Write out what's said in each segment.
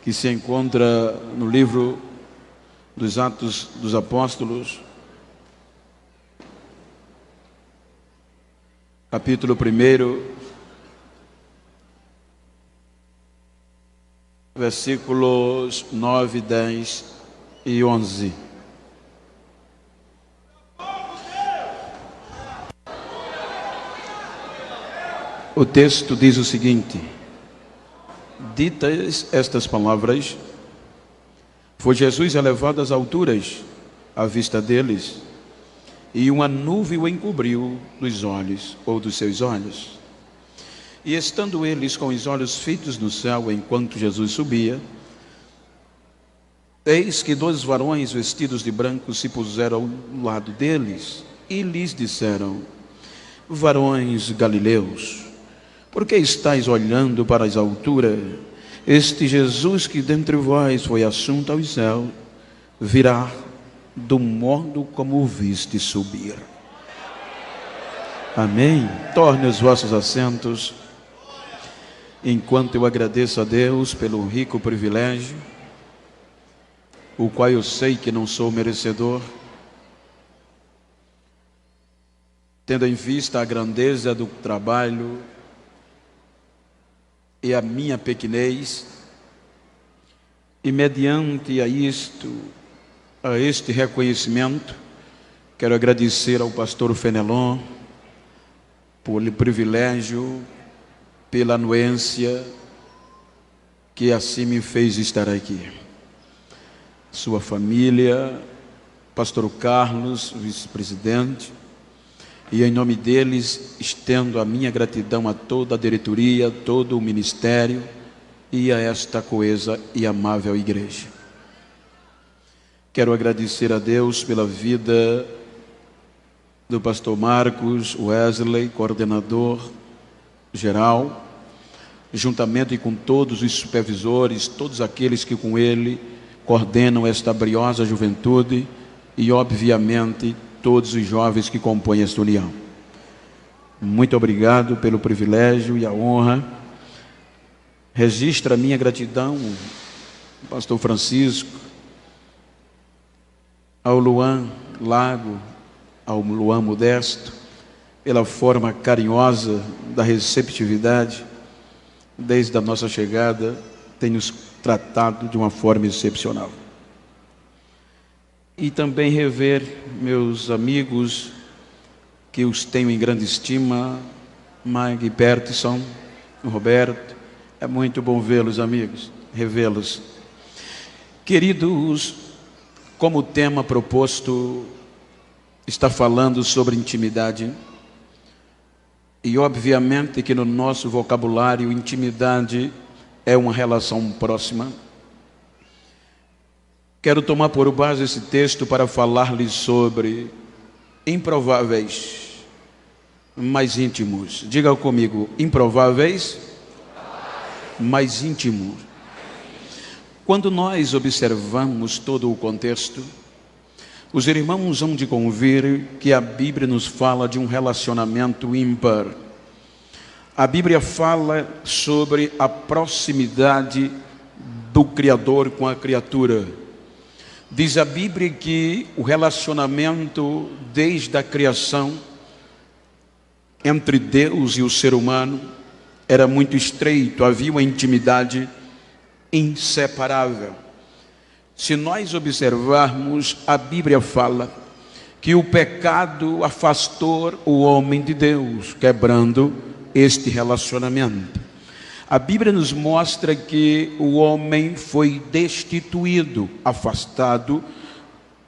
que se encontra no livro dos Atos dos Apóstolos, capítulo 1, versículos 9, 10 e 11. O texto diz o seguinte: ditas estas palavras, foi Jesus elevado às alturas à vista deles, e uma nuvem o encobriu dos olhos, ou dos seus olhos. E estando eles com os olhos fitos no céu, enquanto Jesus subia, eis que 2 varões vestidos de branco se puseram ao lado deles, e lhes disseram: varões galileus, por que estáis olhando para as alturas? Este Jesus que dentre vós foi assunto aos céus, virá do modo como o viste subir. Amém? Torne os vossos assentos, enquanto eu agradeço a Deus pelo rico privilégio, o qual eu sei que não sou merecedor, tendo em vista a grandeza do trabalho e a minha pequenez, e mediante a este reconhecimento, quero agradecer ao pastor Fenelon pelo privilégio, pela anuência que assim me fez estar aqui. Sua família, pastor Carlos, vice-presidente, e em nome deles estendo a minha gratidão a toda a diretoria, todo o ministério e a esta coesa e amável igreja. Quero agradecer a Deus pela vida do pastor Marcos Wesley, coordenador geral, juntamente com todos os supervisores, todos aqueles que com ele coordenam esta briosa juventude e, obviamente, todos os jovens que compõem esta união. Muito obrigado pelo privilégio e a honra. Registra a minha gratidão, pastor Francisco, ao Luan Lago, ao Luan Modesto, pela forma carinhosa da receptividade. Desde a nossa chegada, tem nos tratado de uma forma excepcional. E também rever meus amigos, que os tenho em grande estima, Mag Bertson, Roberto. É muito bom vê-los, amigos, revê-los. Queridos, como o tema proposto está falando sobre intimidade, e obviamente que no nosso vocabulário, intimidade é uma relação próxima, quero tomar por base esse texto para falar-lhes sobre improváveis, mas íntimos. Diga comigo: improváveis, mas íntimos. Quando nós observamos todo o contexto, os irmãos hão de convir que a Bíblia nos fala de um relacionamento ímpar. A Bíblia fala sobre a proximidade do Criador com a criatura. Diz a Bíblia que o relacionamento desde a criação entre Deus e o ser humano era muito estreito, havia uma intimidade inseparável. Se nós observarmos, a Bíblia fala que o pecado afastou o homem de Deus, quebrando este relacionamento. A Bíblia nos mostra que o homem foi destituído, afastado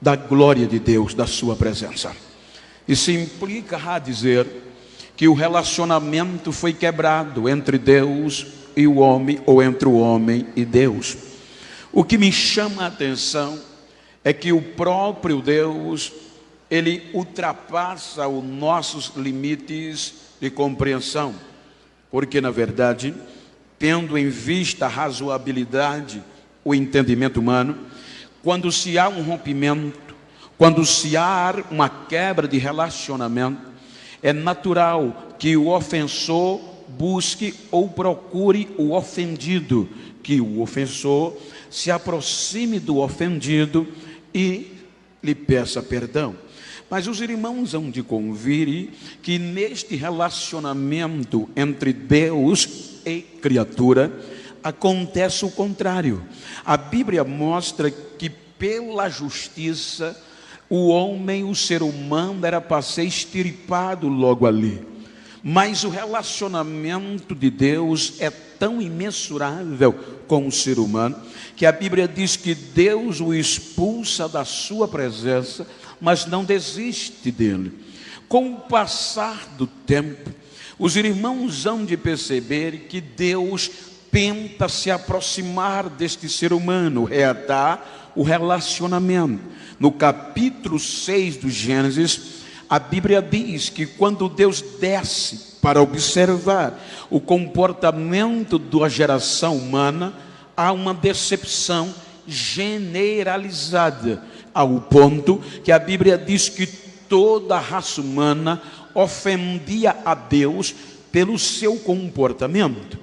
da glória de Deus, da sua presença. Isso implica a dizer que o relacionamento foi quebrado entre Deus e o homem, ou entre o homem e Deus. O que me chama a atenção é que o próprio Deus, ele ultrapassa os nossos limites de compreensão, porque na verdade, tendo em vista a razoabilidade, o entendimento humano, quando se há um rompimento, quando se há uma quebra de relacionamento, é natural que o ofensor busque ou procure o ofendido, que o ofensor se aproxime do ofendido e lhe peça perdão. Mas os irmãos hão de convir que neste relacionamento entre Deus e criatura acontece o contrário. A Bíblia mostra que pela justiça o homem, o ser humano, era para ser extirpado logo ali. Mas o relacionamento de Deus é tão imensurável com o ser humano, que a Bíblia diz que Deus o expulsa da sua presença, mas não desiste dele. Com o passar do tempo, os irmãos hão de perceber que Deus tenta se aproximar deste ser humano, reatar o relacionamento. No capítulo 6 do Gênesis, a Bíblia diz que quando Deus desce para observar o comportamento da geração humana, há uma decepção generalizada, ao ponto que a Bíblia diz que toda a raça humana ofendia a Deus pelo seu comportamento.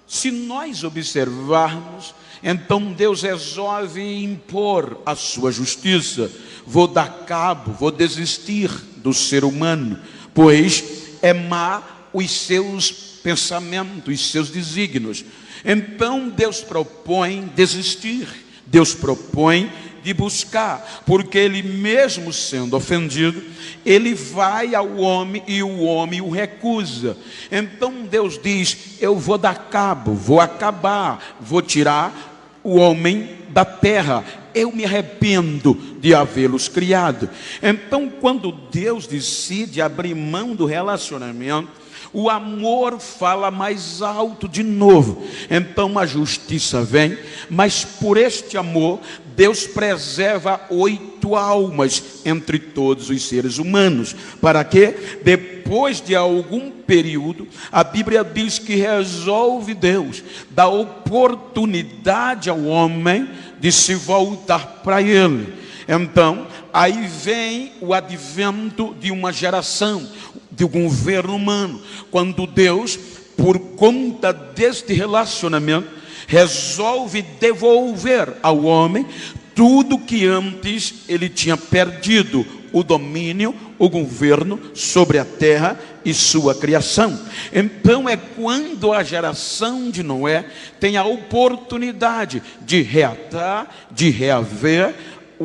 Se nós observarmos, então Deus resolve impor a sua justiça. Vou dar cabo, vou desistir do ser humano, pois é má os seus pensamentos, os seus desígnios. Então Deus propõe desistir, Deus propõe de buscar, porque ele mesmo sendo ofendido, ele vai ao homem e o homem o recusa. Então Deus diz: eu vou dar cabo, vou acabar, vou tirar o homem da terra, eu me arrependo de havê-los criado. Então quando Deus decide abrir mão do relacionamento, o amor fala mais alto de novo. Então a justiça vem, mas por este amor Deus preserva 8 almas entre todos os seres humanos, para que depois de algum período, a Bíblia diz que resolve Deus dar oportunidade ao homem de se voltar para ele. Então aí vem o advento de uma geração, de um governo humano, quando Deus, por conta deste relacionamento, resolve devolver ao homem tudo que antes ele tinha perdido: o domínio, o governo sobre a terra e sua criação. Então é quando a geração de Noé tem a oportunidade de reatar, de reaver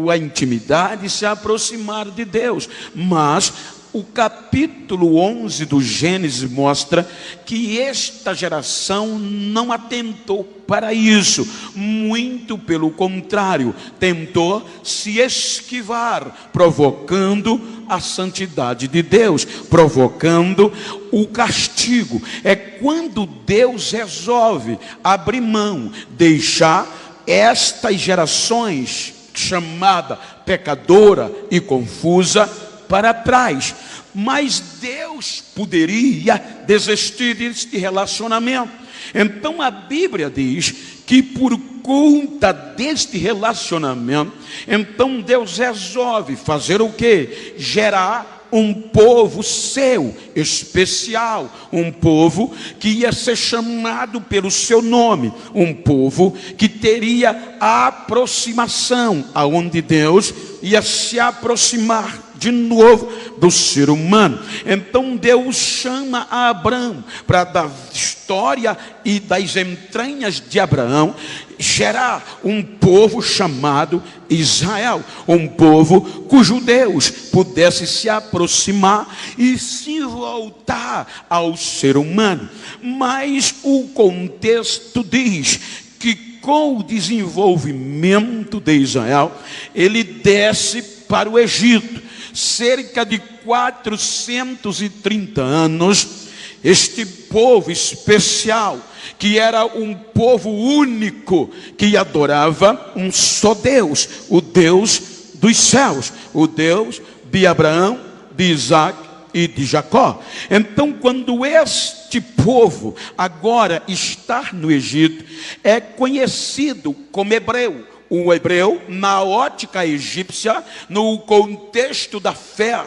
a intimidade e se aproximar de Deus. Mas o capítulo 11 do Gênesis mostra que esta geração não atentou para isso, muito pelo contrário, tentou se esquivar, provocando a santidade de Deus, provocando o castigo. É quando Deus resolve abrir mão, deixar estas gerações chamada pecadora e confusa para trás. Mas Deus poderia desistir deste relacionamento. Então a Bíblia diz que por conta deste relacionamento, então Deus resolve fazer o quê? Gerar um povo seu, especial, um povo que ia ser chamado pelo seu nome, um povo que teria a aproximação, aonde Deus ia se aproximar de novo do ser humano. Então Deus chama a Abraão para da história e das entranhas de Abraão gerar um povo chamado Israel, um povo cujo Deus pudesse se aproximar e se voltar ao ser humano. Mas o contexto diz que com o desenvolvimento de Israel, ele desce para o Egito. Cerca de 430 anos, este povo especial, que era um povo único, que adorava um só Deus, o Deus dos céus, o Deus de Abraão, de Isaac e de Jacó. Então quando este povo agora está no Egito, é conhecido como hebreu. O hebreu, na ótica egípcia, no contexto da fé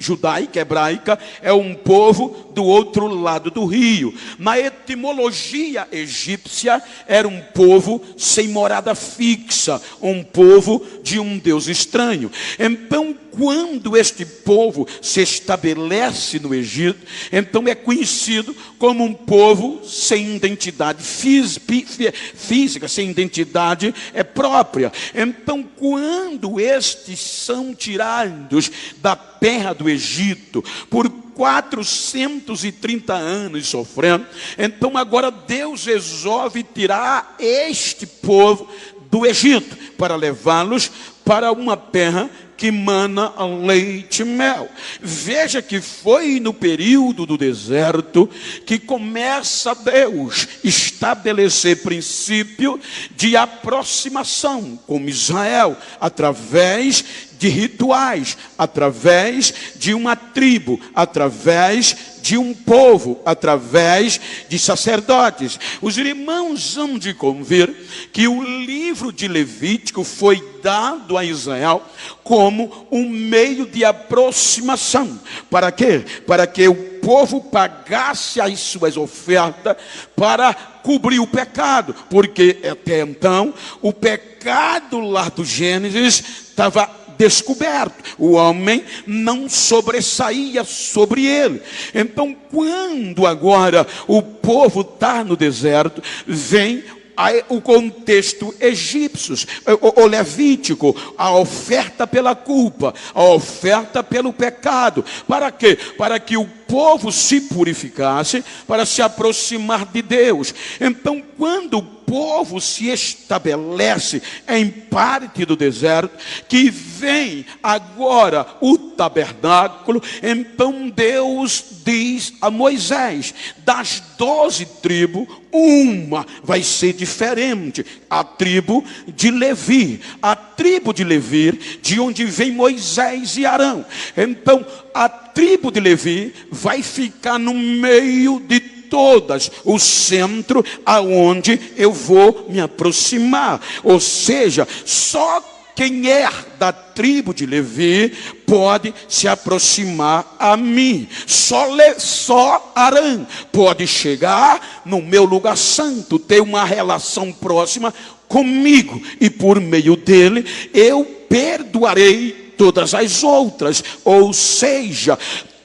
judaica, hebraica, é um povo do outro lado do rio. Na etimologia egípcia, era um povo sem morada fixa, um povo de um Deus estranho. Então, quando este povo se estabelece no Egito, então é conhecido como um povo sem identidade física, sem identidade própria. Então, quando estes são tirados da terra do Egito por 430 anos sofrendo, então agora Deus resolve tirar este povo do Egito para levá-los para uma terra que mana leite e mel. Veja que foi no período do deserto que começa Deus estabelecer princípio de aproximação com Israel, através de rituais, através de uma tribo, através de um povo, através de sacerdotes. Os irmãos hão de convir que o livro de Levítico foi dado a Israel como um meio de aproximação. Para quê? Para que o povo pagasse as suas ofertas para cobrir o pecado, porque até então o pecado lá do Gênesis estava descoberto, o homem não sobressaía sobre ele. Então, quando agora o povo está no deserto, vem o contexto egípcio, o levítico, a oferta pela culpa, a oferta pelo pecado. Para quê? Para que o povo se purificasse, para se aproximar de Deus. Então, quando o povo se estabelece em parte do deserto, que vem agora o tabernáculo, então Deus diz a Moisés: das 12 tribos, uma vai ser diferente, a tribo de Levi. A tribo de Levi, de onde vem Moisés e Arão. Então, a tribo de Levi vai ficar no meio de todas, o centro aonde eu vou me aproximar. Ou seja, só quem é da tribo de Levi pode se aproximar a mim. Só Arão pode chegar no meu lugar santo, ter uma relação próxima comigo, e por meio dele eu perdoarei todas as outras. Ou seja,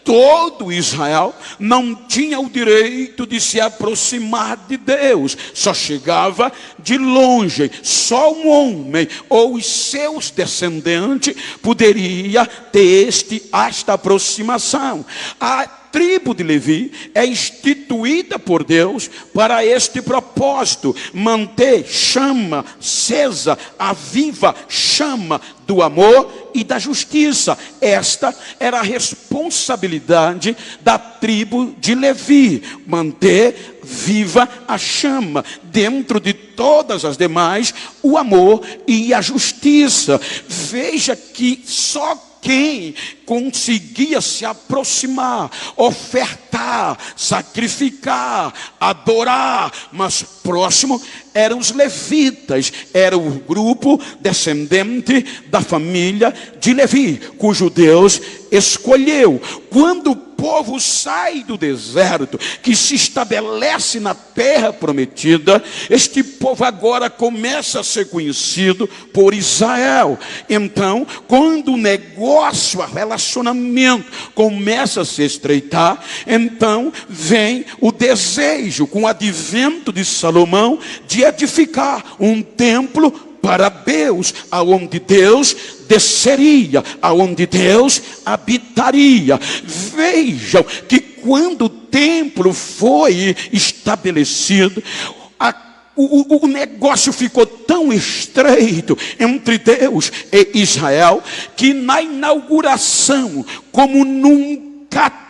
todo Israel não tinha o direito de se aproximar de Deus, só chegava de longe. Só um homem ou os seus descendentes poderia ter esta aproximação. A tribo de Levi é instituída por Deus para este propósito: manter chama acesa, a viva chama do amor e da justiça. Esta era a responsabilidade da tribo de Levi, manter viva a chama, dentro de todas as demais, o amor e a justiça. Veja que só quem conseguia se aproximar, ofertar, sacrificar, adorar, mas próximo, eram os levitas. Era o grupo descendente da família de Levi, cujo Deus escolheu. Quando o povo sai do deserto, que se estabelece na terra prometida, este povo agora começa a ser conhecido por Israel. Então, quando o negócio, o relacionamento começa a se estreitar, então vem o desejo, com o advento de Salomão, de edificar um templo para Deus, aonde Deus desceria, aonde Deus habitaria. Vejam que quando o templo foi estabelecido, o negócio ficou tão estreito entre Deus e Israel, que na inauguração, como nunca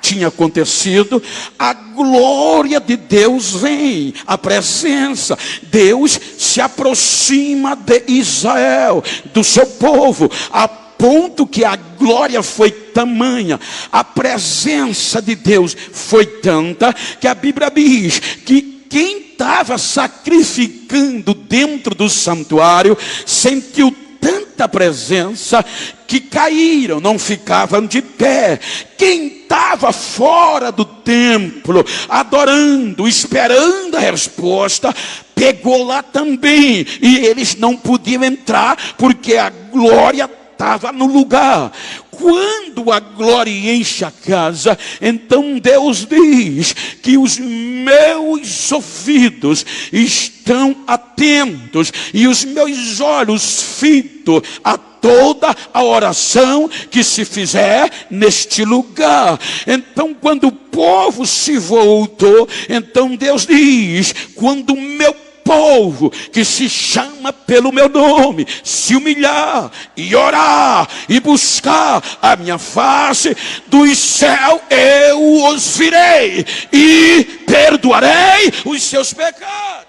tinha acontecido, a glória de Deus vem, a presença. Deus se aproxima de Israel, do seu povo, a ponto que a glória foi tamanha, a presença de Deus foi tanta, que a Bíblia diz que quem estava sacrificando dentro do santuário sentiu tanta tanta presença que caíram, não ficavam de pé. Quem estava fora do templo, adorando, esperando a resposta, pegou lá também. E eles não podiam entrar, porque a glória estava no lugar. Quando a glória enche a casa, então Deus diz que os meus ouvidos estão atentos e os meus olhos fitos a toda a oração que se fizer neste lugar. Então, quando o povo se voltou, então Deus diz: quando o meu povo que se chama pelo meu nome se humilhar e orar e buscar a minha face, do céu eu os virei e perdoarei os seus pecados.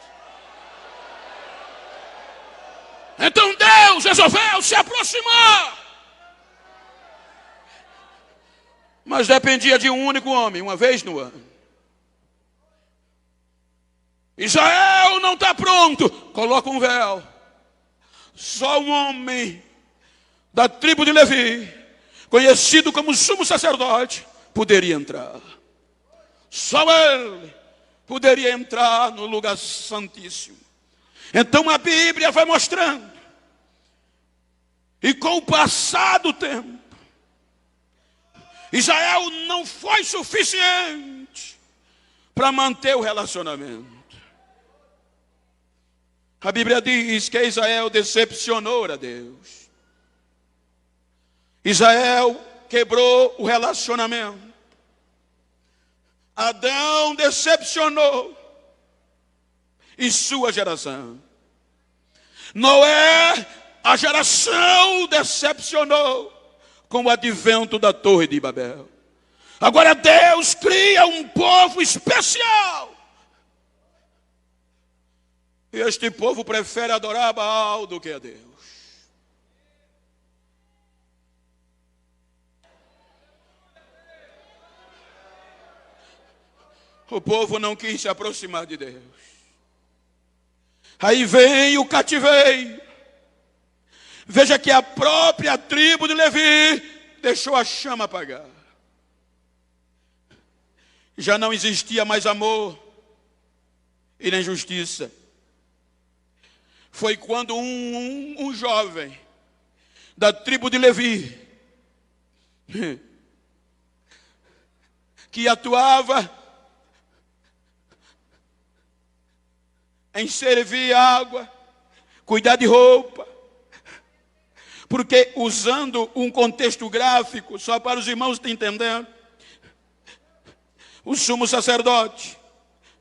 Então Deus resolveu se aproximar, mas dependia de um único homem, uma vez no ano. Israel não está pronto, coloca um véu. Só um homem da tribo de Levi, conhecido como sumo sacerdote, poderia entrar. Só ele poderia entrar no lugar santíssimo. Então a Bíblia vai mostrando, e com o passar do tempo, Israel não foi suficiente para manter o relacionamento. A Bíblia diz que Israel decepcionou a Deus. Israel quebrou o relacionamento. Adão decepcionou e sua geração. Noé, a geração decepcionou com o advento da Torre de Babel. Agora Deus cria um povo especial. E este povo prefere adorar Baal do que a Deus. O povo não quis se aproximar de Deus. Aí vem o cativeiro. Veja que a própria tribo de Levi deixou a chama apagar. Já não existia mais amor e nem justiça. Foi quando um jovem da tribo de Levi, que atuava em servir água, cuidar de roupa, porque usando um contexto gráfico, só para os irmãos entenderem, o sumo sacerdote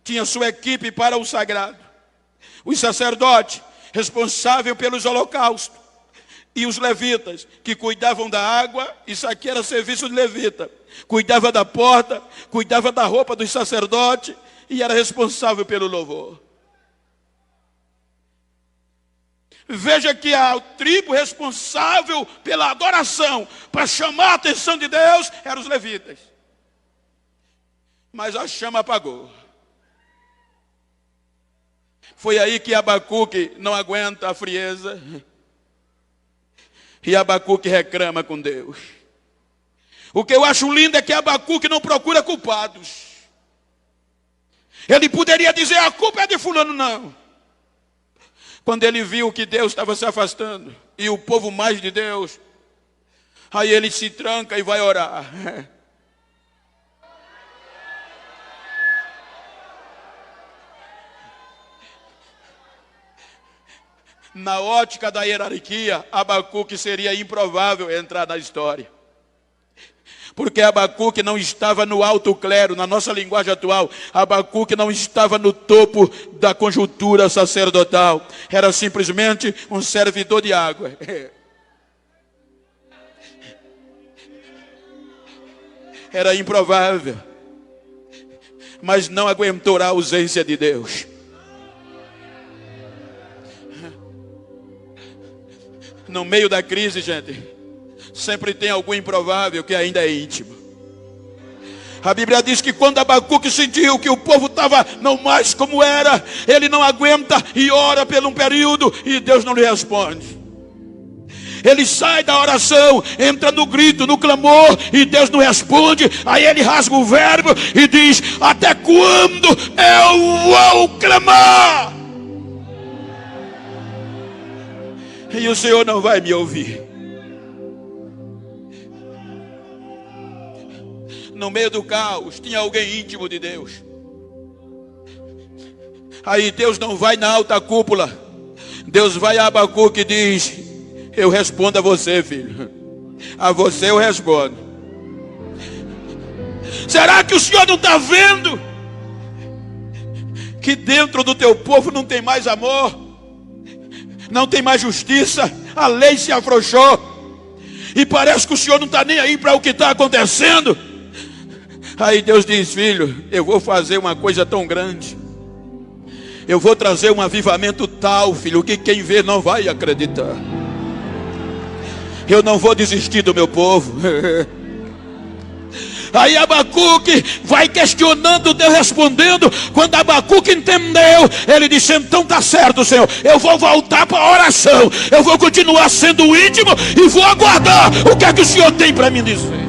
tinha sua equipe para o sagrado. Os sacerdotes responsável pelos holocaustos, e os levitas que cuidavam da água. Isso aqui era serviço de levita. Cuidava da porta, cuidava da roupa dos sacerdotes e era responsável pelo louvor. Veja que a tribo responsável pela adoração, para chamar a atenção de Deus, eram os levitas. Mas a chama apagou. Foi aí que Abacuque não aguenta a frieza. E Abacuque reclama com Deus. O que eu acho lindo é que Abacuque não procura culpados. Ele poderia dizer: a culpa é de fulano, não. Quando ele viu que Deus estava se afastando, e o povo mais de Deus, aí ele se tranca e vai orar. Na ótica da hierarquia, Abacuque seria improvável entrar na história. Porque Abacuque não estava no alto clero, na nossa linguagem atual. Abacuque não estava no topo da conjuntura sacerdotal. Era simplesmente um servidor de água. Era improvável. Mas não aguentou a ausência de Deus. No meio da crise, gente, sempre tem algum improvável que ainda é íntimo. A Bíblia diz que quando Abacuque sentiu que o povo estava não mais como era, ele não aguenta e ora por um período e Deus não lhe responde. Ele sai da oração, entra no grito, no clamor, e Deus não responde. Aí ele rasga o verbo e diz: até quando eu vou clamar? E o Senhor não vai me ouvir. No meio do caos, tinha alguém íntimo de Deus. Aí Deus não vai na alta cúpula. Deus vai a Abacuque e diz: eu respondo a você, filho. A você eu respondo. Será que o Senhor não está vendo que dentro do teu povo não tem mais amor? Não tem mais justiça? A lei se afrouxou. E parece que o Senhor não está nem aí para o que está acontecendo. Aí Deus diz: filho, eu vou fazer uma coisa tão grande. Eu vou trazer um avivamento tal, filho, que quem vê não vai acreditar. Eu não vou desistir do meu povo. Aí Abacuque vai questionando, Deus respondendo. Quando Abacuque entendeu, ele disse: então tá certo, Senhor, eu vou voltar para a oração. Eu vou continuar sendo íntimo e vou aguardar o que é que o Senhor tem para me dizer.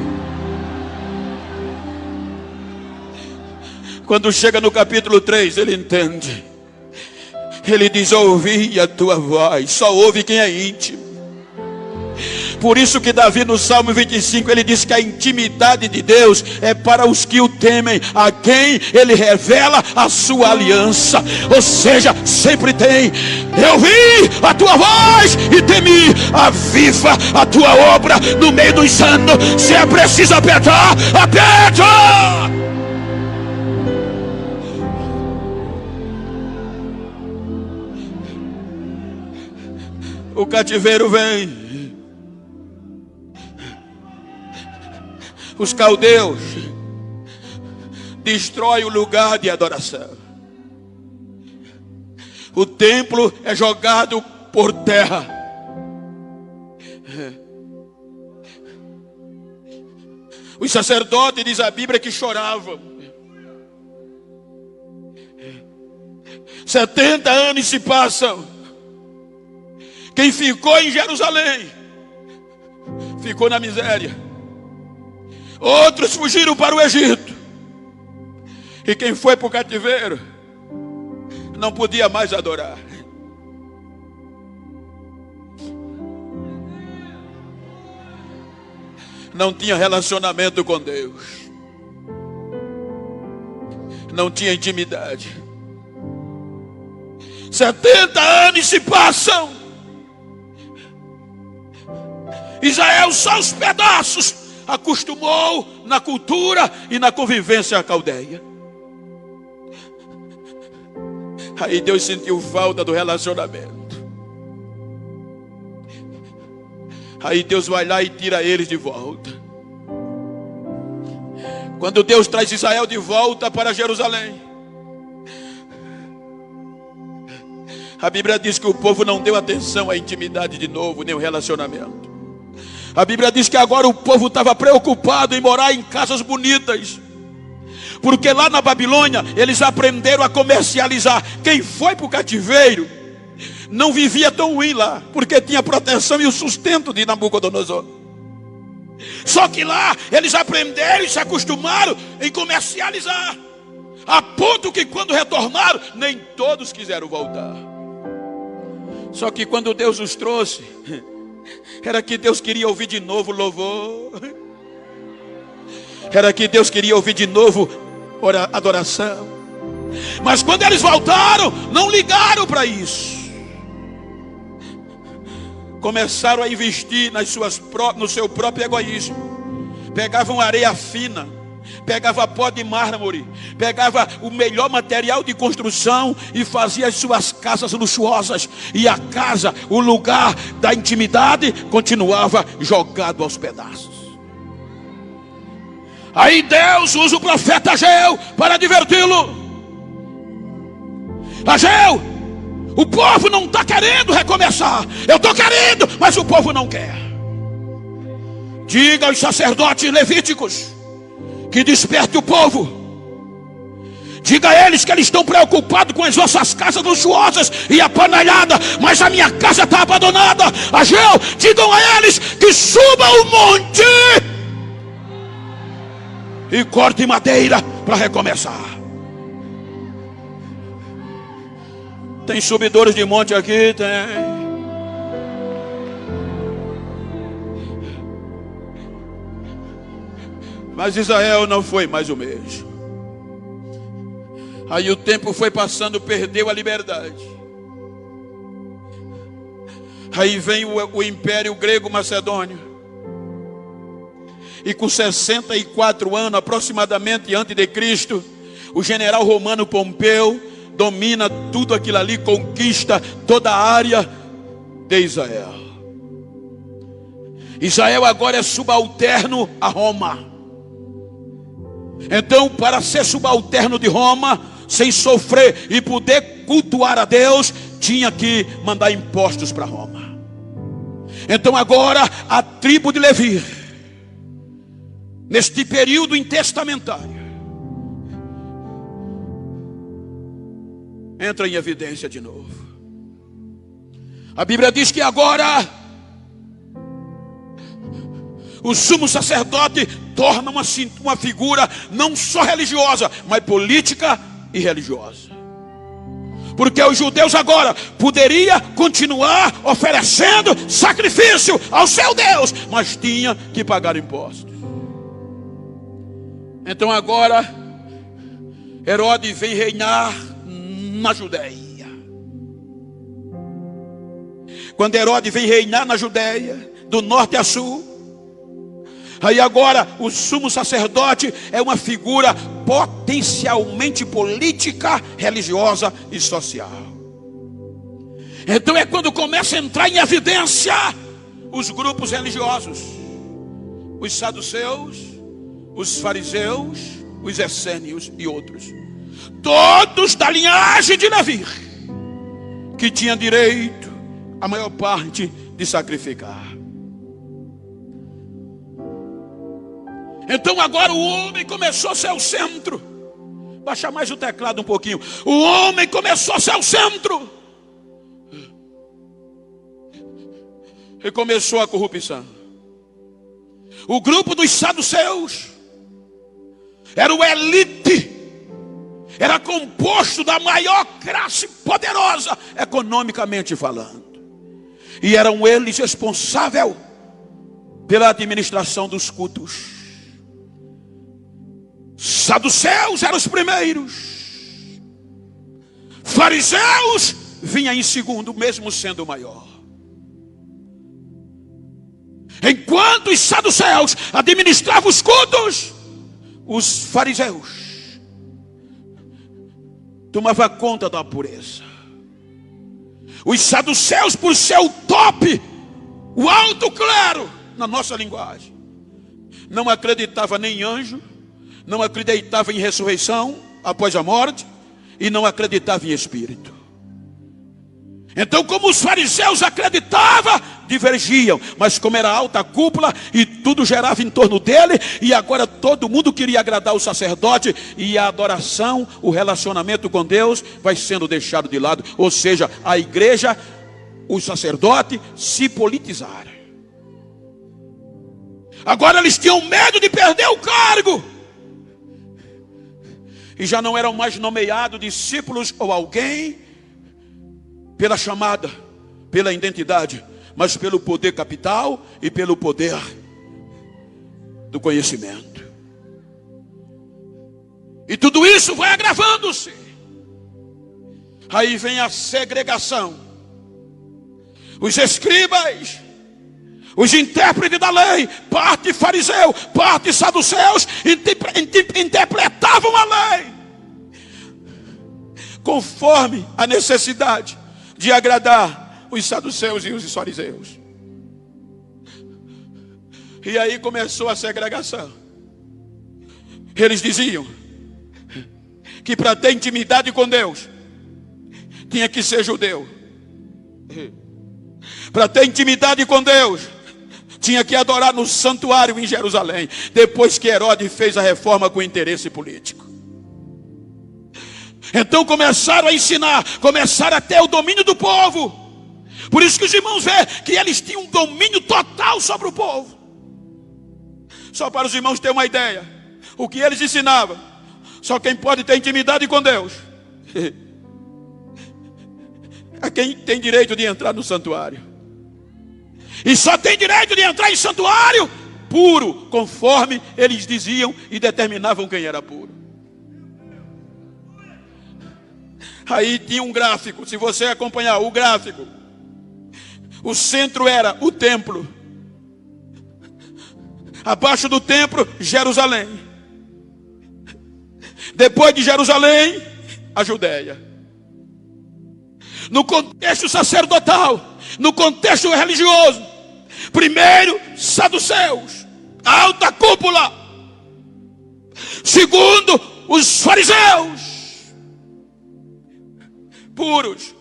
Quando chega no capítulo 3, ele entende. Ele diz: ouvi a tua voz. Só ouve quem é íntimo. Por isso que Davi no Salmo 25, ele diz que a intimidade de Deus é para os que o temem, a quem ele revela a sua aliança. Ou seja, sempre tem. Eu vi a tua voz e temi. Aviva a tua obra no meio do insano. Se é preciso apertar, aperta! O cativeiro vem. Os caldeus destroem o lugar de adoração. O templo é jogado por terra. Os sacerdotes, diz a Bíblia, que choravam. 70 anos se passam. Quem ficou em Jerusalém ficou na miséria. Outros fugiram para o Egito. E quem foi para o cativeiro não podia mais adorar. Não tinha relacionamento com Deus. Não tinha intimidade. 70 anos se passam. Israel só os pedaços acostumou na cultura e na convivência caldeia. Aí Deus sentiu falta do relacionamento. Aí Deus vai lá e tira eles de volta. Quando Deus traz Israel de volta para Jerusalém, a Bíblia diz que o povo não deu atenção à intimidade de novo, nem ao relacionamento. A Bíblia diz que agora o povo estava preocupado em morar em casas bonitas. Porque lá na Babilônia eles aprenderam a comercializar. Quem foi para o cativeiro não vivia tão ruim lá, porque tinha proteção e o sustento de Nabucodonosor. Só que lá eles aprenderam e se acostumaram em comercializar, a ponto que quando retornaram, nem todos quiseram voltar. Só que quando Deus os trouxe, era que Deus queria ouvir de novo louvor. Era que Deus queria ouvir de novo adoração. Mas quando eles voltaram, não ligaram para isso. Começaram a investir no seu próprio egoísmo. Pegavam areia fina, pegava pó de mármore, pegava o melhor material de construção e fazia as suas casas luxuosas. E a casa, o lugar da intimidade, continuava jogado aos pedaços. Aí Deus usa o profeta Ageu para adverti-lo. Ageu, o povo não está querendo recomeçar. Eu estou querendo, mas o povo não quer. Diga aos sacerdotes levíticos que desperte o povo Diga a eles que eles estão preocupados com as vossas casas luxuosas e apanalhadas, mas a minha casa está abandonada. Ageu, digam a eles que subam o monte e cortem madeira para recomeçar. Tem subidores de monte aqui? Tem. Mas Israel não foi mais o mesmo. Aí o tempo foi passando, perdeu a liberdade. Aí vem o Império Grego-Macedônio. E com 64 anos aproximadamente antes de Cristo, o general romano Pompeu domina tudo aquilo ali, conquista toda a área de Israel. Israel agora é subalterno a Roma. Então, para ser subalterno de Roma, sem sofrer e poder cultuar a Deus, tinha que mandar impostos para Roma. Então agora a tribo de Levi, neste período intestamentário, entra em evidência de novo. A Bíblia diz que agora o sumo sacerdote torna uma figura não só religiosa, mas política e religiosa. Porque os judeus agora poderiam continuar oferecendo sacrifício ao seu Deus, mas tinha que pagar impostos. Então agora Herodes vem reinar na Judéia. Quando Herodes vem reinar na Judéia, do norte a sul, aí agora o sumo sacerdote é uma figura potencialmente política, religiosa e social. Então é quando começa a entrar em evidência os grupos religiosos, os saduceus, os fariseus, os essênios e outros, todos da linhagem de Levi, que tinham direito, a maior parte, de sacrificar. Então agora o homem começou a ser o centro. Baixa mais o teclado um pouquinho. O homem começou a ser o centro. E começou a corrupção. O grupo dos saduceus era o elite. Era composto da maior classe poderosa, economicamente falando. E eram eles responsáveis pela administração dos cultos. Saduceus eram os primeiros. Fariseus vinha em segundo, mesmo sendo o maior. Enquanto os saduceus administravam os cultos, os fariseus tomavam conta da pureza. Os saduceus, por ser o top, o alto clero, na nossa linguagem, não acreditava nem em anjo, não acreditava em ressurreição após a morte e não acreditava em espírito. Então, como os fariseus acreditavam, divergiam, mas como era alta a cúpula e tudo gerava em torno dele, e agora todo mundo queria agradar o sacerdote, e a adoração, o relacionamento com Deus vai sendo deixado de lado. Ou seja, a igreja, o sacerdote se politizaram. Agora eles tinham medo de perder o cargo, e já não eram mais nomeados discípulos ou alguém pela chamada, pela identidade, mas pelo poder capital e pelo poder do conhecimento. E tudo isso vai agravando-se. Aí vem a segregação. Os escribas, os intérpretes da lei, parte fariseu, parte saduceus, interpretavam a lei conforme a necessidade de agradar os saduceus e os fariseus. E aí começou a segregação. Eles diziam que para ter intimidade com Deus tinha que ser judeu. Para ter intimidade com Deus tinha que adorar no santuário em Jerusalém, depois que Herodes fez a reforma com interesse político. Então começaram a ensinar, começaram a ter o domínio do povo. Por isso que os irmãos veem que eles tinham um domínio total sobre o povo. Só para os irmãos terem uma ideia, o que eles ensinavam, só quem pode ter intimidade com Deus é quem tem direito de entrar no santuário. E só tem direito de entrar em santuário puro, conforme eles diziam e determinavam quem era puro. Aí tinha um gráfico, se você acompanhar o gráfico, o centro era o templo, abaixo do templo, Jerusalém, depois de Jerusalém, a Judéia. No contexto sacerdotal, no contexto religioso, primeiro, saduceus, alta cúpula. Segundo, os fariseus, puros.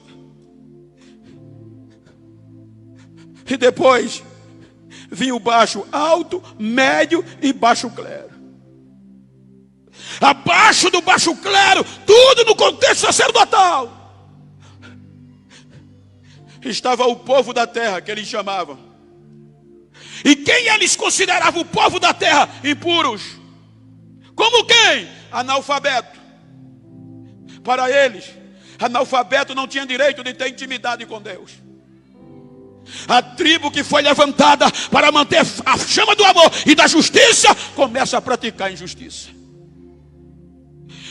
E depois vinha o baixo, alto, médio e baixo clero. Abaixo do baixo clero, tudo no contexto sacerdotal, estava o povo da terra, que eles chamavam. E quem eles consideravam o povo da terra? Impuros. Como quem? Analfabeto. Para eles, analfabeto não tinha direito de ter intimidade com Deus. A tribo que foi levantada para manter a chama do amor e da justiça, começa a praticar injustiça.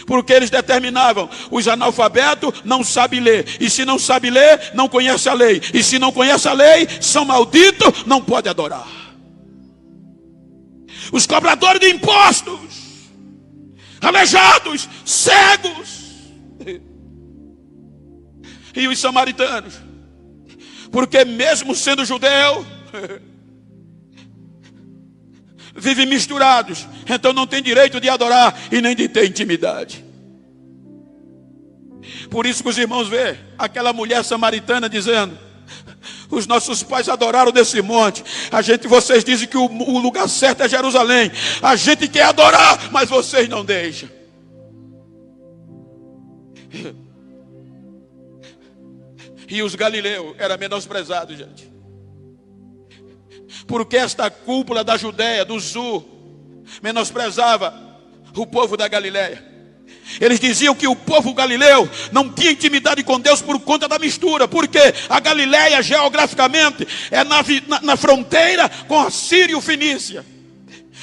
Porque eles determinavam, os analfabetos não sabem ler. E se não sabe ler, não conhece a lei. E se não conhece a lei, são malditos, não pode adorar. Os cobradores de impostos, aleijados, cegos. E os samaritanos, porque mesmo sendo judeu, vivem misturados, então não tem direito de adorar e nem de ter intimidade. Por isso que os irmãos vê aquela mulher samaritana dizendo: os nossos pais adoraram nesse monte. Vocês dizem que o lugar certo é Jerusalém. A gente quer adorar, mas vocês não deixam. E os galileus eram menosprezados, gente. Porque esta cúpula da Judéia, do sul, menosprezava o povo da Galileia. Eles diziam que o povo galileu não tinha intimidade com Deus por conta da mistura. Porque a Galileia, geograficamente, é na fronteira com a Síria e Fenícia.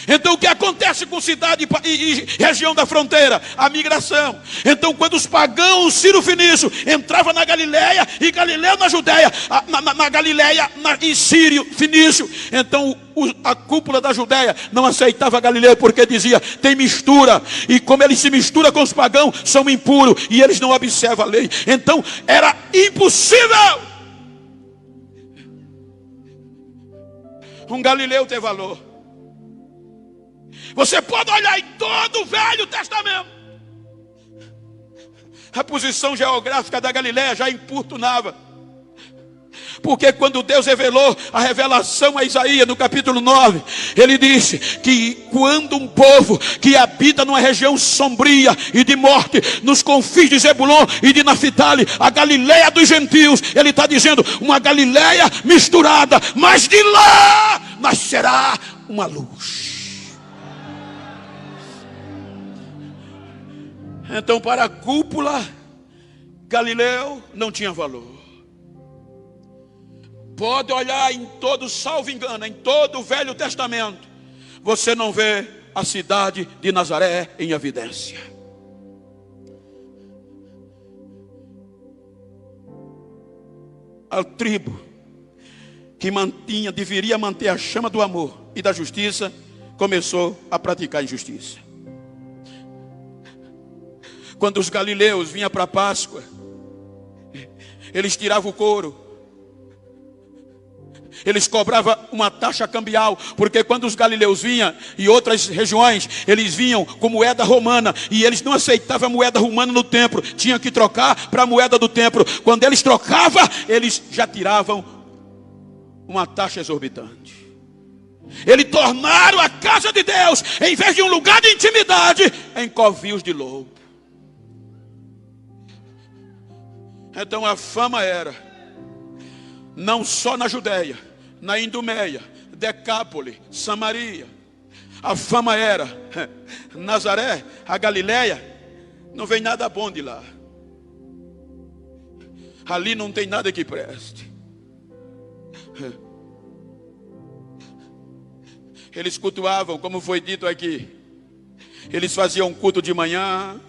Então o que acontece com cidade e região da fronteira? A migração. Então quando os pagãos sírio-fenícios entravam na Galileia, e Galileu na Judéia, na Galileia e sírio-fenício, então a cúpula da Judéia não aceitava Galileu, porque dizia, tem mistura, e como eles se misturam com os pagãos, são impuros, e eles não observam a lei. Então era impossível um galileu ter valor. Você pode olhar em todo o Velho Testamento, a posição geográfica da Galileia já importunava. Porque quando Deus revelou a revelação a Isaías no capítulo 9, ele disse que quando um povo que habita numa região sombria e de morte, nos confins de Zebulon e de Naphtali, a Galileia dos gentios, ele está dizendo, uma Galileia misturada, mas de lá nascerá uma luz. Então para a cúpula, Galileu não tinha valor. Pode olhar em todo, salvo engano, em todo o Velho Testamento, você não vê a cidade de Nazaré em evidência. A tribo que deveria manter a chama do amor e da justiça, começou a praticar injustiça. Quando os galileus vinham para a Páscoa, eles tiravam o couro, eles cobravam uma taxa cambial, porque quando os galileus vinham, e outras regiões, eles vinham com moeda romana, e eles não aceitavam a moeda romana no templo, tinham que trocar para a moeda do templo. Quando eles trocavam, eles já tiravam uma taxa exorbitante. Eles tornaram a casa de Deus, em vez de um lugar de intimidade, em covios de lobo. Então a fama era, não só na Judéia, na Idumeia, Decápole, Samaria. A fama era, Nazaré, a Galileia, não vem nada bom de lá. Ali não tem nada que preste. Eles cultuavam, como foi dito aqui. Eles faziam culto de manhã,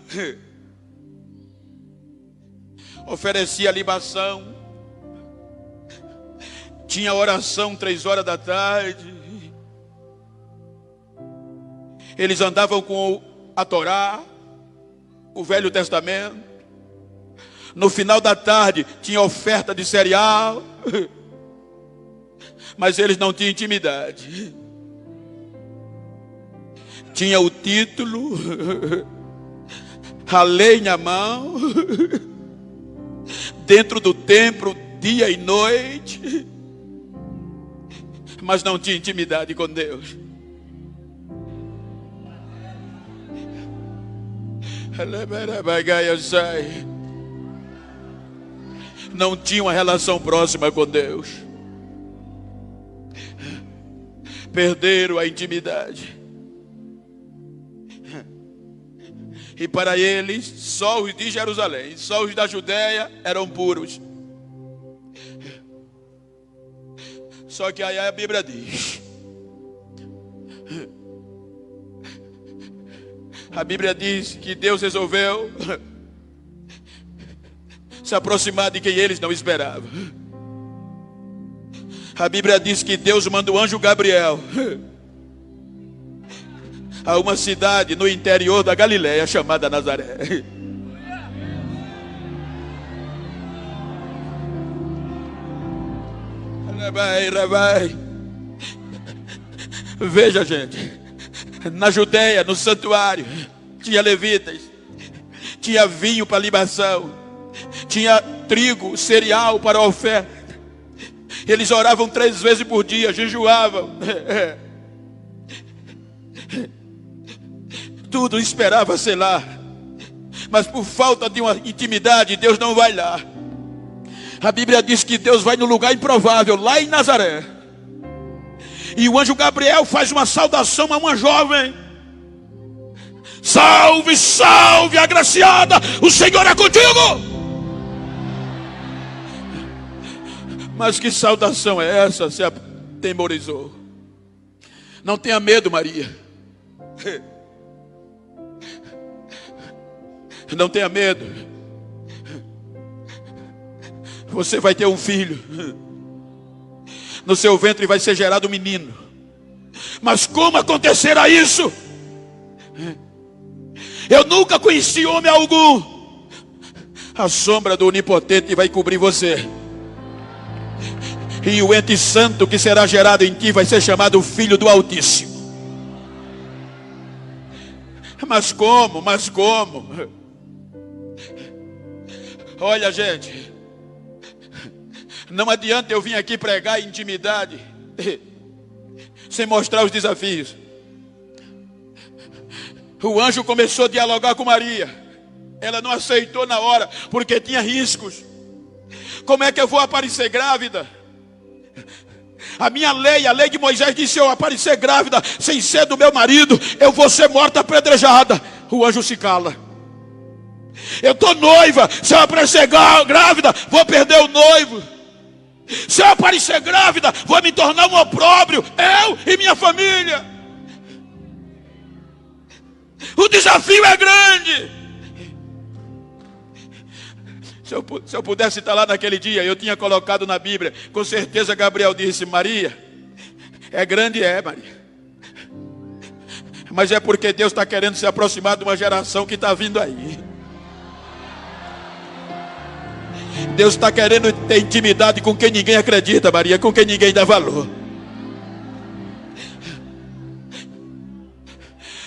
oferecia libação, tinha oração 3 horas da tarde. Eles andavam com a Torá, o Velho Testamento. No final da tarde tinha oferta de cereal, mas eles não tinham intimidade. Tinha o título, a lei na mão, dentro do templo, dia e noite, mas não tinha intimidade com Deus. Não tinha uma relação próxima com Deus. Perderam a intimidade. E para eles, só os de Jerusalém, só os da Judéia eram puros. Só que aí a Bíblia diz, que Deus resolveu se aproximar de quem eles não esperavam. A Bíblia diz que Deus manda o anjo Gabriel a uma cidade no interior da Galileia chamada Nazaré. Vai. Veja, gente, na Judéia, no santuário, tinha levitas, tinha vinho para libação, tinha trigo, cereal para oferta. Eles oravam 3 vezes por dia, jejuavam. Tudo esperava ser lá, mas por falta de uma intimidade, Deus não vai lá. A Bíblia diz que Deus vai no lugar improvável, lá em Nazaré. E o anjo Gabriel faz uma saudação a uma jovem. Salve, salve, agraciada, o Senhor é contigo. Mas que saudação é essa? Se atemorizou. Não tenha medo, Maria. Não tenha medo. Você vai ter um filho. No seu ventre vai ser gerado um menino. Mas como acontecerá isso? Eu nunca conheci homem algum. A sombra do Onipotente vai cobrir você. E o ente santo que será gerado em ti vai ser chamado Filho do Altíssimo. Mas como? Olha, gente, não adianta eu vir aqui pregar intimidade sem mostrar os desafios. O anjo começou a dialogar com Maria. Ela não aceitou na hora, porque tinha riscos. Como é que eu vou aparecer grávida? A minha lei, a lei de Moisés disse: se eu aparecer grávida sem ser do meu marido, eu vou ser morta apedrejada. O anjo se cala. Eu estou noiva, se eu aparecer grávida, vou perder o noivo. Se eu aparecer grávida, vou me tornar um opróbrio, eu e minha família. O desafio é grande. Se eu pudesse estar lá naquele dia, eu tinha colocado na Bíblia. Com certeza Gabriel disse: Maria, é grande, Maria, mas é porque Deus está querendo se aproximar de uma geração que está vindo aí. Deus está querendo ter intimidade com quem ninguém acredita, Maria, com quem ninguém dá valor.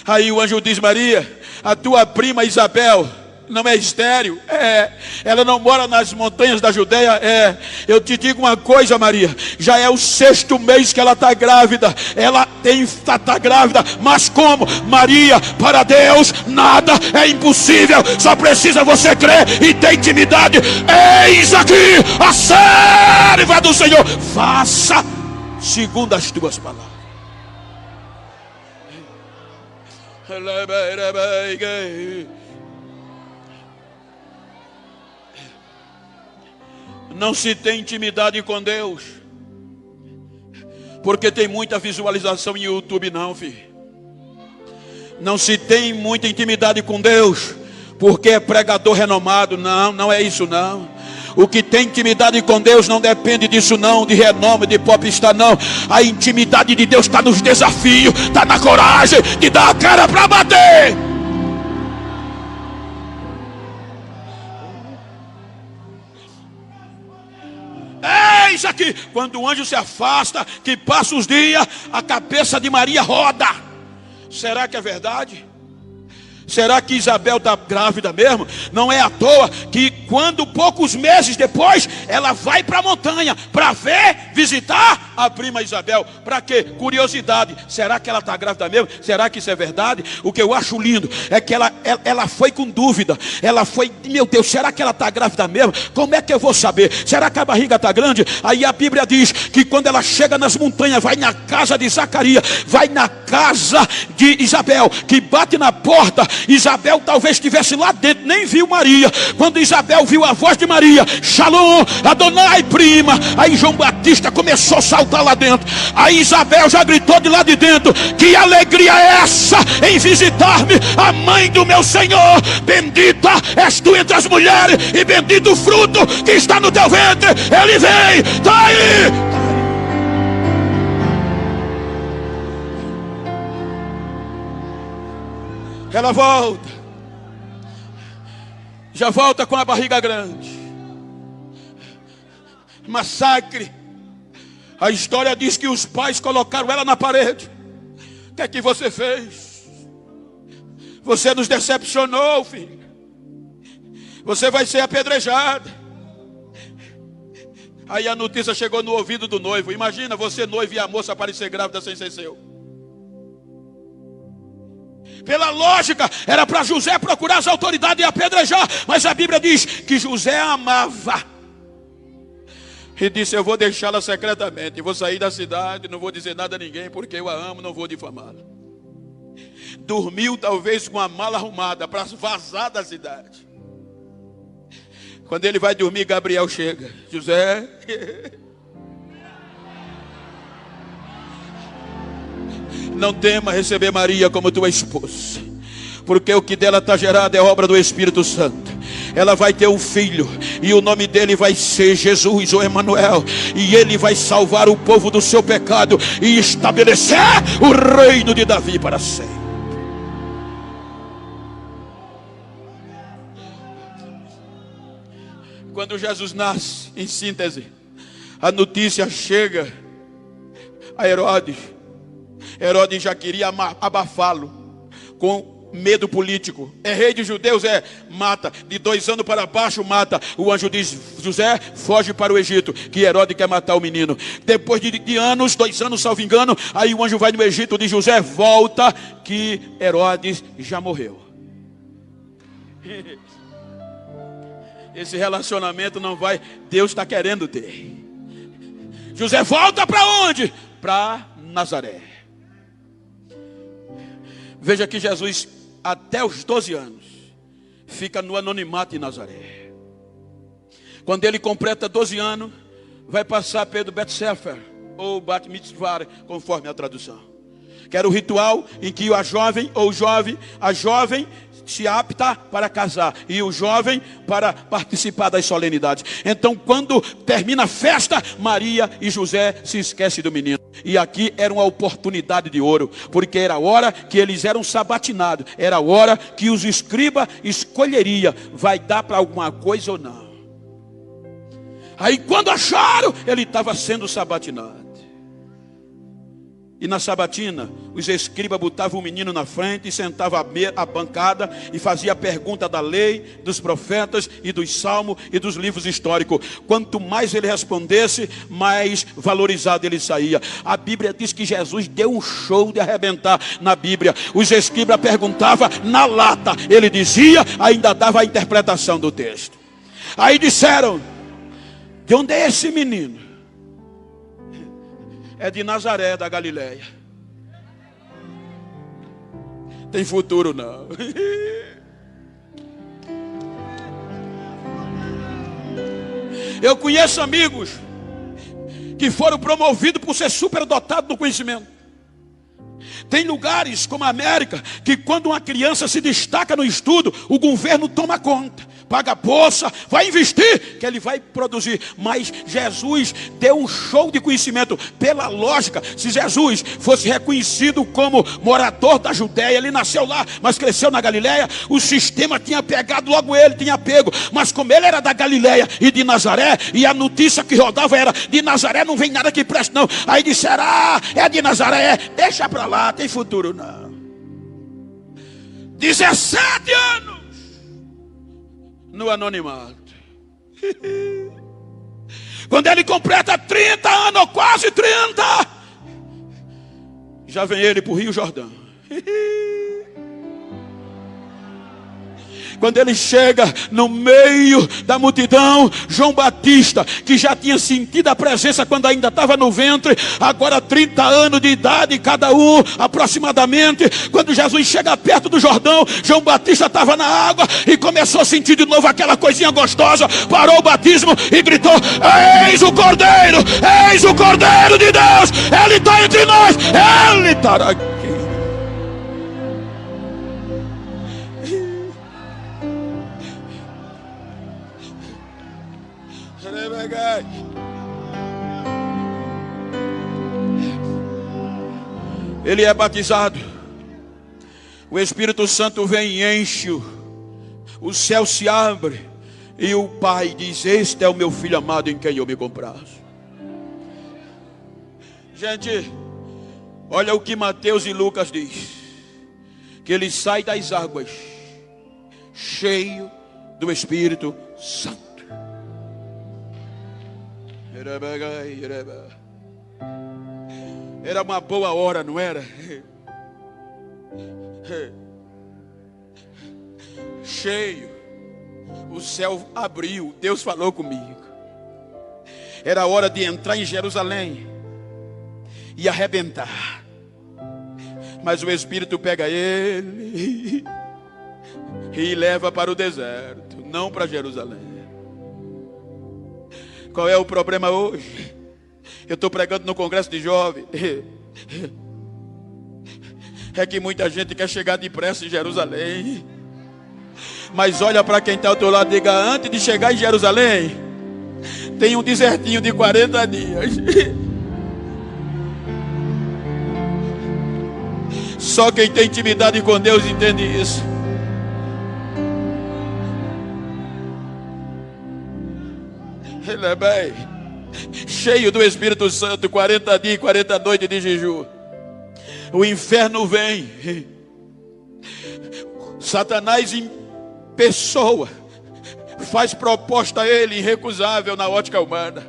Aí o anjo diz: Maria, a tua prima Isabel Não é estéril? É. Ela não mora nas montanhas da Judeia? É. Eu te digo uma coisa, Maria, já é o 6º mês que ela está grávida. Ela está grávida, mas como? Maria, para Deus nada é impossível. Só precisa você crer e ter intimidade. Eis aqui a serva do Senhor, faça segundo as tuas palavras. Não se tem intimidade com Deus porque tem muita visualização em YouTube, não, filho. Não se tem muita intimidade com Deus porque é pregador renomado. Não, não é isso não. O que tem intimidade com Deus não depende disso não, de renome, de popstar não. A intimidade de Deus está nos desafios, está na coragem de dar a cara para bater. Eis aqui, quando o anjo se afasta, que passa os dias, a cabeça de Maria roda. Será que é verdade? Será que Isabel está grávida mesmo? Não é à toa que quando poucos meses depois ela vai para a montanha para visitar a prima Isabel. Para quê? Curiosidade. Será que ela está grávida mesmo? Será que isso é verdade? O que eu acho lindo é que ela foi com dúvida. Ela foi, meu Deus, será que ela está grávida mesmo? Como é que eu vou saber? Será que a barriga está grande? Aí a Bíblia diz que quando ela chega nas montanhas, vai na casa de Zacarias, vai na casa de Isabel, que bate na porta. Isabel talvez estivesse lá dentro, nem viu Maria. Quando Isabel viu a voz de Maria, Shalom, Adonai, prima. Aí João Batista começou a saltar lá dentro. Aí Isabel já gritou de lá de dentro: que alegria é essa em visitar-me, a mãe do meu Senhor? Bendita és tu entre as mulheres, e bendito o fruto que está no teu ventre. Ele vem, está aí. Ela volta, já volta com a barriga grande. Massacre. A história diz que os pais colocaram ela na parede. O que é que você fez? Você nos decepcionou, filho. Você vai ser apedrejada. Aí a notícia chegou no ouvido do noivo. Imagina você noivo e a moça aparecer grávida sem ser seu. Pela lógica, era para José procurar as autoridades e apedrejar. Mas a Bíblia diz que José amava. E disse: eu vou deixá-la secretamente. Vou sair da cidade, não vou dizer nada a ninguém, porque eu a amo, não vou difamá-la. Dormiu talvez com a mala arrumada para vazar da cidade. Quando ele vai dormir, Gabriel chega. José... não tema receber Maria como tua esposa, porque o que dela está gerado é obra do Espírito Santo. Ela vai ter um filho, e o nome dele vai ser Jesus ou Emanuel, e ele vai salvar o povo do seu pecado e estabelecer o reino de Davi para sempre. Quando Jesus nasce, em síntese, a notícia chega a Herodes. Herodes já queria abafá-lo com medo político. É rei de judeus, mata. De 2 anos para baixo, mata. O anjo diz: José, foge para o Egito, que Herodes quer matar o menino. Depois de anos, 2 anos, salvo engano, aí o anjo vai no Egito, diz: José, volta, que Herodes já morreu. Esse relacionamento não vai, Deus está querendo ter. José volta para onde? Para Nazaré. Veja que Jesus, até os 12 anos, fica no anonimato em Nazaré. Quando ele completa 12 anos, vai passar pelo Bet-Sefer, ou Bat Mitzvah, conforme a tradução. Que era o ritual em que a jovem se apta para casar, e o jovem para participar das solenidades. Então, quando termina a festa, Maria e José se esquecem do menino. E aqui era uma oportunidade de ouro, porque era a hora que eles eram sabatinados, era a hora que os escribas escolheria, vai dar para alguma coisa ou não. Aí quando acharam, ele estava sendo sabatinado. E na sabatina, os escribas botavam o menino na frente e sentavam à bancada e fazia a pergunta da lei, dos profetas e dos salmos e dos livros históricos. Quanto mais ele respondesse, mais valorizado ele saía. A Bíblia diz que Jesus deu um show de arrebentar na Bíblia. Os escribas perguntavam na lata, ele dizia, ainda dava a interpretação do texto. Aí disseram: de onde é esse menino? É de Nazaré, da Galileia. Tem futuro não. Eu conheço amigos que foram promovidos por ser superdotados no conhecimento. Tem lugares como a América que quando uma criança se destaca no estudo, o governo toma conta, paga bolsa, vai investir, que ele vai produzir. Mas Jesus deu um show de conhecimento. Pela lógica, se Jesus fosse reconhecido como morador da Judéia, ele nasceu lá, mas cresceu na Galileia, o sistema tinha pegado logo ele, tinha pego. Mas como ele era da Galileia e de Nazaré, e a notícia que rodava era: de Nazaré não vem nada que preste não. Aí disseram: ah, é de Nazaré, deixa pra lá, tem futuro não. 17 anos no anonimato. Quando ele completa 30 anos, quase 30, já vem ele para o Rio Jordão. Quando ele chega no meio da multidão, João Batista, que já tinha sentido a presença quando ainda estava no ventre, agora 30 anos de idade cada um aproximadamente. Quando Jesus chega perto do Jordão, João Batista estava na água e começou a sentir de novo aquela coisinha gostosa. Parou o batismo e gritou: eis o Cordeiro de Deus, Ele está entre nós, Ele está aqui. Ele é batizado, o Espírito Santo vem e enche, o céu se abre e o Pai diz: este é o meu filho amado em quem eu me comprazo. Gente, olha o que Mateus e Lucas diz, que ele sai das águas cheio do Espírito Santo. Era uma boa hora, não era? Cheio, o céu abriu, Deus falou comigo. Era hora de entrar em Jerusalém e arrebentar. Mas o Espírito pega ele e leva para o deserto, não para Jerusalém. Qual é o problema hoje? Eu estou pregando no congresso de jovens. É que muita gente quer chegar depressa em Jerusalém. Mas olha para quem está ao teu lado e diga: antes de chegar em Jerusalém, tem um desertinho de 40 dias. Só quem tem intimidade com Deus entende isso. Ele é bem cheio do Espírito Santo, 40 dias e 40 noites de jejum. O inferno vem, Satanás em pessoa faz proposta a ele irrecusável na ótica humana.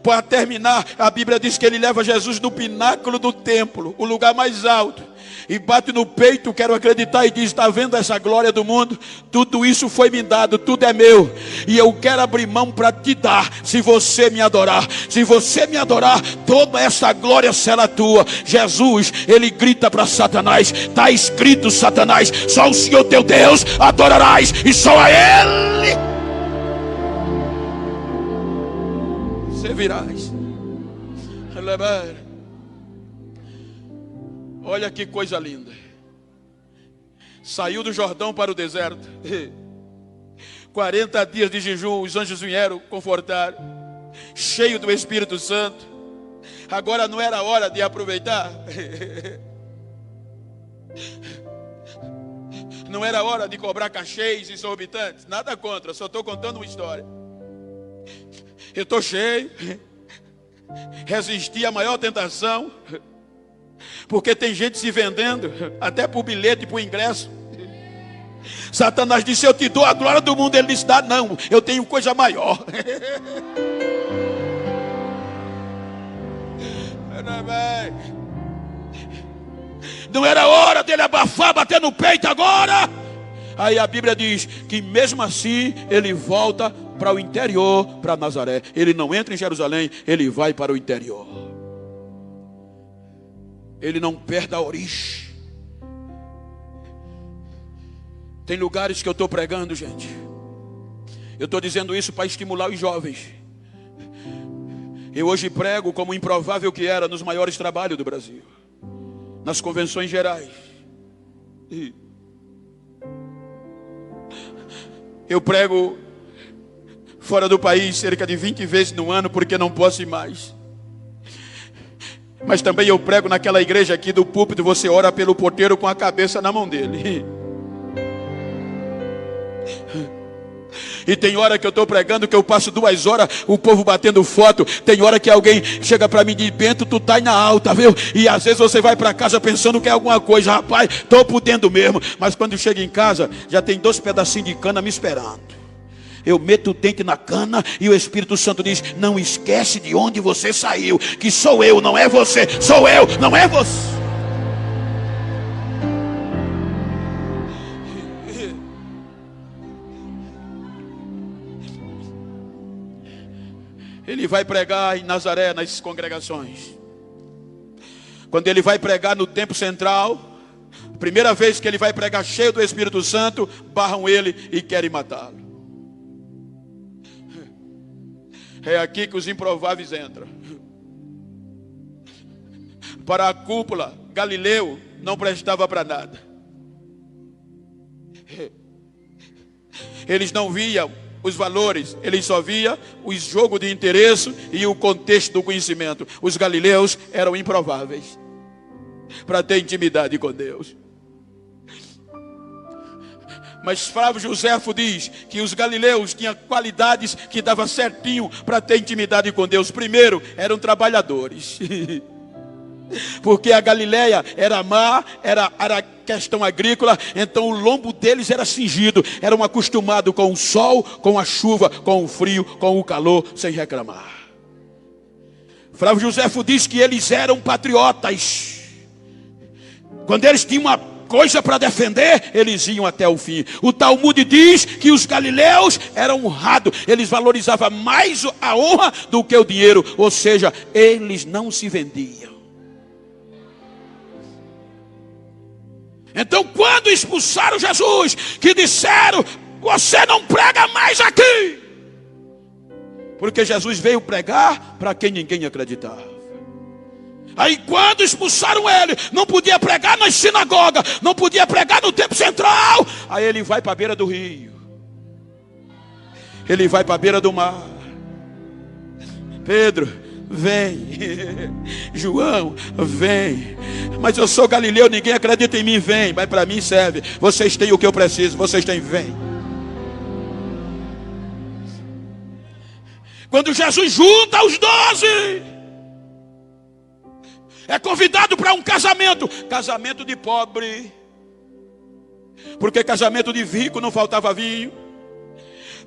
Para terminar, a Bíblia diz que ele leva Jesus no pináculo do templo, o lugar mais alto, e bate no peito, quero acreditar, e diz: está vendo essa glória do mundo? Tudo isso foi me dado, tudo é meu, e eu quero abrir mão para te dar, se você me adorar. Se você me adorar, toda essa glória será tua. Jesus, ele grita para Satanás: está escrito, Satanás, só o Senhor teu Deus adorarás, e só a Ele servirás. Olha que coisa linda. Saiu do Jordão para o deserto. 40 dias de jejum, os anjos vieram confortar, cheio do Espírito Santo. Agora não era hora de aproveitar. Não era hora de cobrar cachês exorbitantes. Nada contra, só estou contando uma história. Eu estou cheio, resisti à maior tentação, Porque tem gente se vendendo, até por bilhete, por ingresso. Satanás disse: eu te dou a glória do mundo. Ele disse: dá não, eu tenho coisa maior. Não era hora dele abafar, bater no peito agora. Aí a Bíblia diz que mesmo assim ele volta para o interior, para Nazaré. Ele não entra em Jerusalém, ele vai para o interior. Ele não perde a origem. Tem lugares que eu estou pregando, gente. Eu estou dizendo isso para estimular os jovens. Eu hoje prego como improvável que era nos maiores trabalhos do Brasil, nas convenções gerais. Eu prego fora do país cerca de 20 vezes no ano, porque não posso ir mais. Mas também eu prego naquela igreja aqui do púlpito, você ora pelo porteiro com a cabeça na mão dele. E tem hora que eu estou pregando que eu passo 2 horas, o povo batendo foto. Tem hora que alguém chega para mim de Bento, tu tá aí na alta, viu? E às vezes você vai para casa pensando que é alguma coisa. Rapaz, estou por dentro mesmo. Mas quando chega em casa, já tem 2 pedacinhos de cana me esperando. Eu meto o dente na cana e o Espírito Santo diz: não esquece de onde você saiu, que sou eu, não é você. Sou eu, não é você. Ele vai pregar em Nazaré, nas congregações. Quando ele vai pregar no templo central, primeira vez que ele vai pregar cheio do Espírito Santo, barram ele e querem matá-lo. É aqui que os improváveis entram. Para a cúpula, Galileu não prestava para nada. Eles não viam os valores, eles só via o jogo de interesse e o contexto do conhecimento. Os galileus eram improváveis para ter intimidade com Deus. Mas Flávio Joséfo diz que os galileus tinham qualidades que dava certinho para ter intimidade com Deus. Primeiro, eram trabalhadores. Porque a Galileia era mar, era questão agrícola, então o lombo deles era cingido. Eram acostumados com o sol, com a chuva, com o frio, com o calor, sem reclamar. Flávio Joséfo diz que eles eram patriotas. Quando eles tinham uma coisa para defender, eles iam até o fim. O Talmud diz que os galileus eram honrados. Eles valorizavam mais a honra do que o dinheiro. Ou seja, eles não se vendiam. Então quando expulsaram Jesus, que disseram: você não prega mais aqui, porque Jesus veio pregar para quem ninguém acreditava. Aí quando expulsaram ele, não podia pregar nas sinagogas, não podia pregar no templo central. Aí ele vai para a beira do rio, ele vai para a beira do mar. Pedro, vem. João, vem. Mas eu sou galileu, ninguém acredita em mim. Vem, mas para mim serve. Vocês têm o que eu preciso, vocês têm, vem. Quando Jesus junta os 12, é convidado para um casamento. Casamento de pobre, porque casamento de rico não faltava vinho.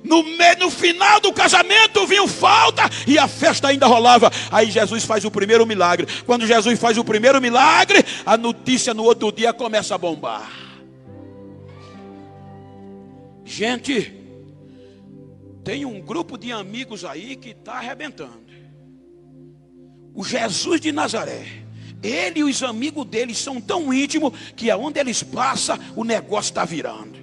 No final do casamento o vinho falta e a festa ainda rolava. Aí Jesus faz o primeiro milagre. Quando Jesus faz o primeiro milagre, a notícia no outro dia começa a bombar. Gente, tem um grupo de amigos aí que está arrebentando. O Jesus de Nazaré, ele e os amigos dele são tão íntimos que aonde eles passam o negócio está virando.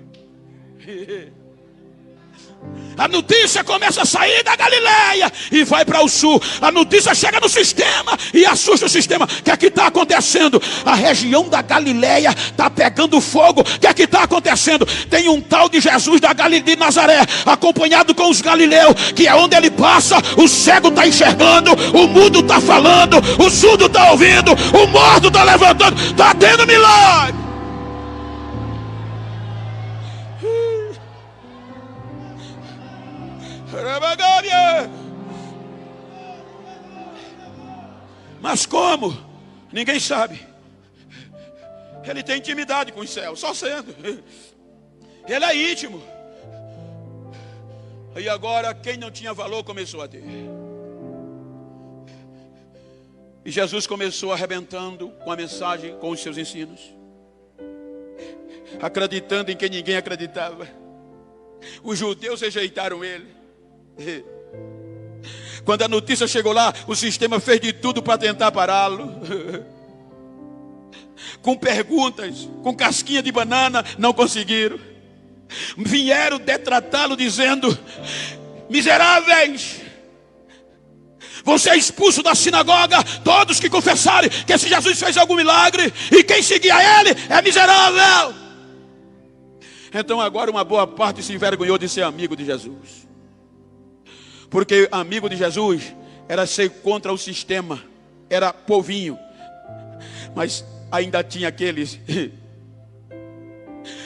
A notícia começa a sair da Galileia e vai para o sul. A notícia chega no sistema e assusta o sistema. O que é que está acontecendo? A região da Galileia está pegando fogo. O que é que está acontecendo? Tem um tal de Jesus de Nazaré, acompanhado com os galileus, que é onde ele passa, o cego está enxergando, o mudo está falando, o surdo está ouvindo, o morto está levantando, está tendo milagre. Mas como? Ninguém sabe. Ele tem intimidade com os céus, só sendo. Ele é íntimo. E agora quem não tinha valor começou a ter. E Jesus começou arrebentando com a mensagem, com os seus ensinos, acreditando em quem ninguém acreditava. Os judeus rejeitaram ele. Quando a notícia chegou lá, o sistema fez de tudo para tentar pará-lo. Com perguntas, com casquinha de banana, não conseguiram. Vieram detratá-lo dizendo: miseráveis, vão ser expulsos da sinagoga todos que confessarem que esse Jesus fez algum milagre, e quem seguir a ele é miserável. Então agora uma boa parte se envergonhou de ser amigo de Jesus, porque amigo de Jesus era ser contra o sistema, era povinho. Mas ainda tinha aqueles.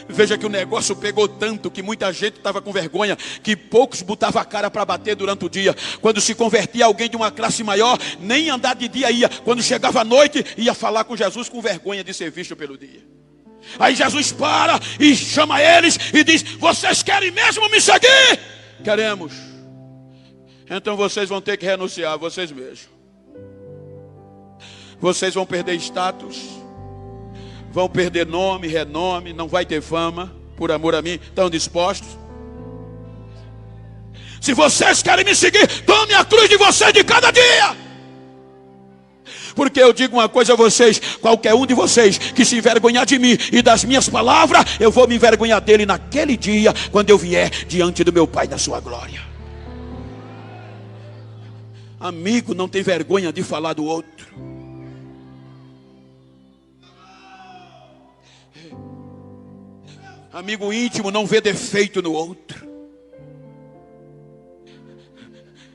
Veja que o negócio pegou tanto que muita gente estava com vergonha, que poucos botavam a cara para bater durante o dia. Quando se convertia alguém de uma classe maior, nem andar de dia ia. Quando chegava à noite, ia falar com Jesus com vergonha de ser visto pelo dia. Aí Jesus para e chama eles e diz: vocês querem mesmo me seguir? Queremos. Então vocês vão ter que renunciar a vocês mesmos. Vocês vão perder status, vão perder nome, renome, não vai ter fama, por amor a mim. Estão dispostos? Se vocês querem me seguir, tome a cruz de vocês de cada dia. Porque eu digo uma coisa a vocês: qualquer um de vocês que se envergonhar de mim e das minhas palavras, eu vou me envergonhar dele naquele dia, quando eu vier diante do meu Pai na sua glória. Amigo não tem vergonha de falar do outro. Amigo íntimo não vê defeito no outro.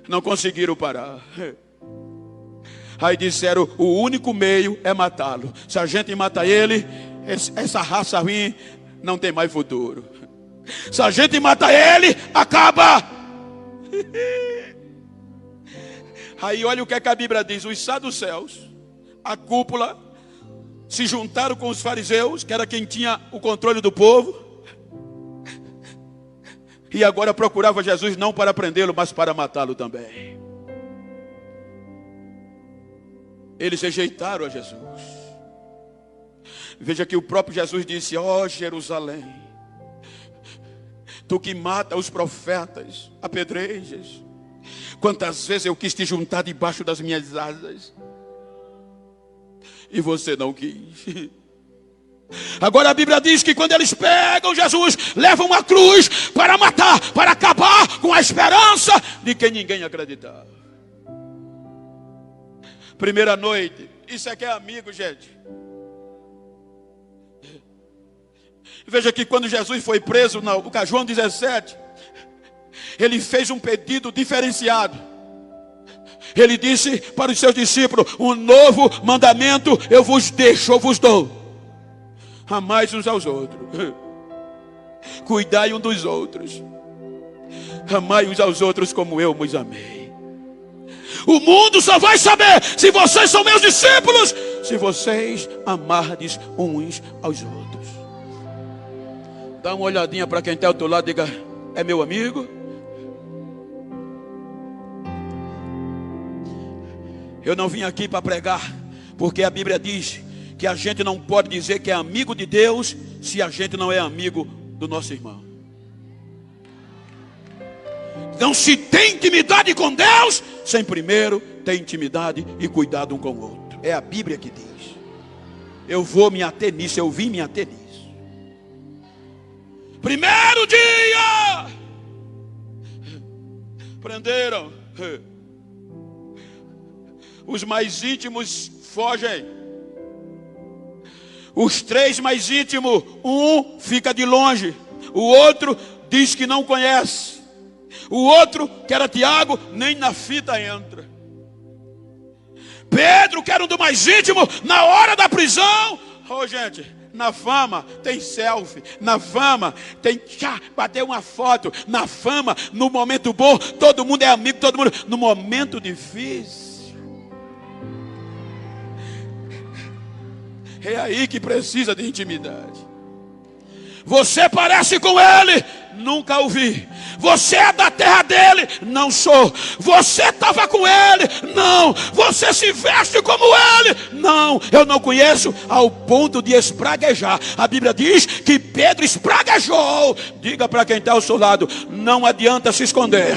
Não conseguiram parar. Aí disseram: o único meio é matá-lo. Se a gente mata ele, essa raça ruim não tem mais futuro. Se a gente mata ele, acaba. Aí olha o que a Bíblia diz: os saduceus, a cúpula, se juntaram com os fariseus, que era quem tinha o controle do povo, e agora procurava Jesus não para prendê-lo, mas para matá-lo também. Eles rejeitaram a Jesus. Veja que o próprio Jesus disse: ó Jerusalém, tu que mata os profetas, apedrejas, quantas vezes eu quis te juntar debaixo das minhas asas, e você não quis. Agora a Bíblia diz que quando eles pegam Jesus, levam uma cruz para matar, para acabar com a esperança de quem ninguém acreditava. Primeira noite, isso aqui é amigo, gente. Veja que quando Jesus foi preso, no João 17, ele fez um pedido diferenciado. Ele disse para os seus discípulos: um novo mandamento eu vos deixo, eu vos dou: amai uns aos outros, cuidai um dos outros, amai uns aos outros como eu vos amei. O mundo só vai saber se vocês são meus discípulos, se vocês amardes uns aos outros. Dá uma olhadinha para quem está ao teu lado e diga: é meu amigo? Eu não vim aqui para pregar, porque a Bíblia diz que a gente não pode dizer que é amigo de Deus se a gente não é amigo do nosso irmão. Não se tem intimidade com Deus sem primeiro ter intimidade e cuidado um com o outro. É a Bíblia que diz. Eu vou me ater nisso, eu vim me ater nisso. Primeiro dia, prenderam. Os mais íntimos fogem. Os três mais íntimos, um fica de longe, o outro diz que não conhece, o outro, que era Tiago, nem na fita entra. Pedro, que era um do mais íntimo, na hora da prisão, gente, na fama tem selfie, na fama tem bater uma foto, na fama, no momento bom, todo mundo é amigo, todo mundo. No momento difícil, É aí que precisa de intimidade. Você parece com ele? Nunca o vi. Você é da terra dele? Não sou. Você estava com ele? Não. Você se veste como ele? Não. Eu não conheço, ao ponto de espraguejar. A Bíblia diz que Pedro espraguejou. Diga para quem está ao seu lado: não adianta se esconder.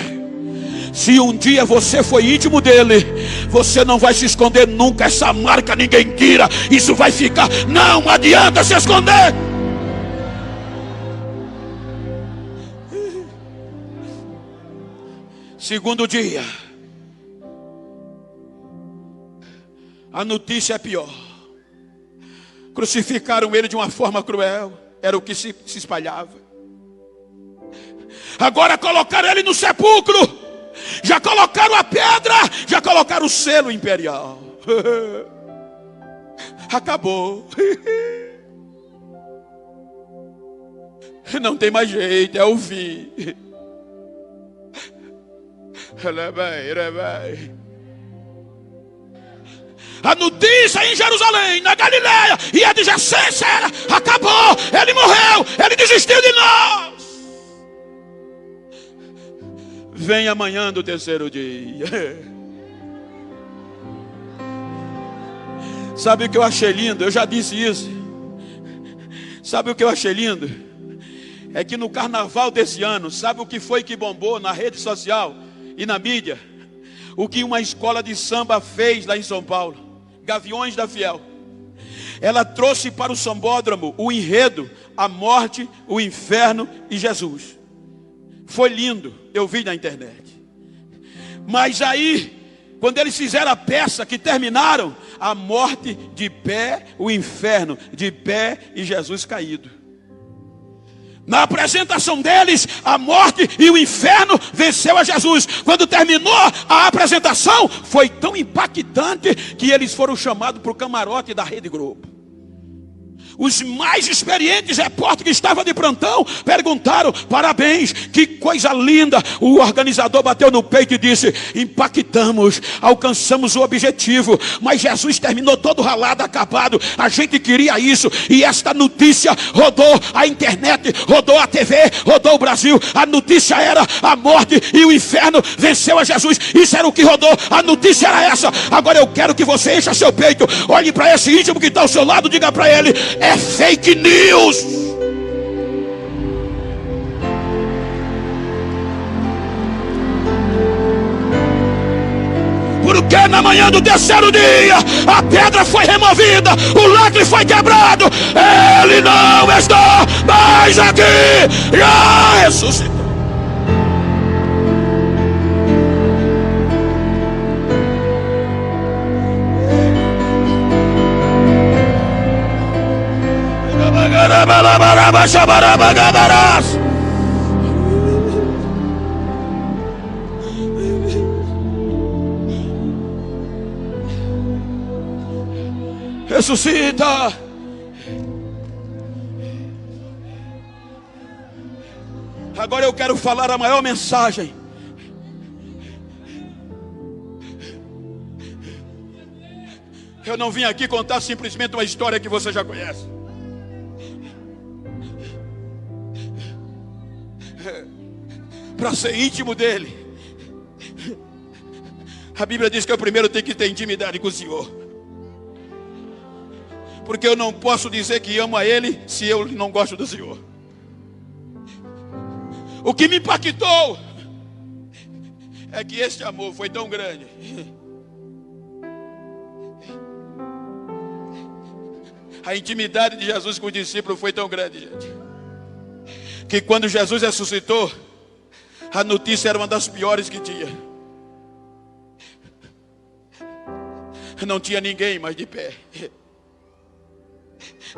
Se um dia você foi íntimo dele, você não vai se esconder nunca. Essa marca ninguém tira. Isso vai ficar. Não adianta se esconder. Segundo dia, a notícia é pior. Crucificaram ele de uma forma cruel. Era o que se espalhava. Agora colocaram ele no sepulcro. Já colocaram a pedra. Já colocaram o selo imperial. Acabou. Não tem mais jeito, é o fim. A notícia em Jerusalém, na Galileia e a adjacência era: acabou, ele morreu, ele desistiu de nós. Vem amanhã do terceiro dia. Sabe o que eu achei lindo? Eu já disse isso. Sabe o que eu achei lindo? É que no carnaval desse ano, sabe o que foi que bombou na rede social e na mídia? O que uma escola de samba fez lá em São Paulo, Gaviões da Fiel. Ela trouxe para o sambódromo o enredo, a morte, o inferno e Jesus. Foi lindo, eu vi na internet. Mas aí, quando eles fizeram a peça, que terminaram, a morte de pé, o inferno de pé e Jesus caído. Na apresentação deles, a morte e o inferno venceu a Jesus. Quando terminou a apresentação, foi tão impactante que eles foram chamados para o camarote da Rede Globo. Os mais experientes repórteres que estavam de plantão perguntaram: parabéns, que coisa linda. O organizador bateu no peito e disse: impactamos, alcançamos o objetivo, mas Jesus terminou todo ralado, acabado. A gente queria isso. E esta notícia rodou a internet, rodou a TV, rodou o Brasil. A notícia era: a morte e o inferno venceu a Jesus. Isso era o que rodou, a notícia era essa. Agora eu quero que você encha seu peito, olhe para esse íntimo que está ao seu lado, diga para ele: é fake news. Porque na manhã do terceiro dia a pedra foi removida, o lacre foi quebrado, ele não está mais aqui, já ressuscitou. Ressuscita. Agora eu quero falar a maior mensagem. Eu não vim aqui contar simplesmente uma história que você já conhece. Para ser íntimo dele, a Bíblia diz que eu primeiro tenho que ter intimidade com o Senhor. Porque eu não posso dizer que amo a Ele se eu não gosto do Senhor. O que me impactou é que este amor foi tão grande a intimidade de Jesus com os discípulos foi tão grande, gente, que quando Jesus ressuscitou, a notícia era uma das piores que tinha. Não tinha ninguém mais de pé.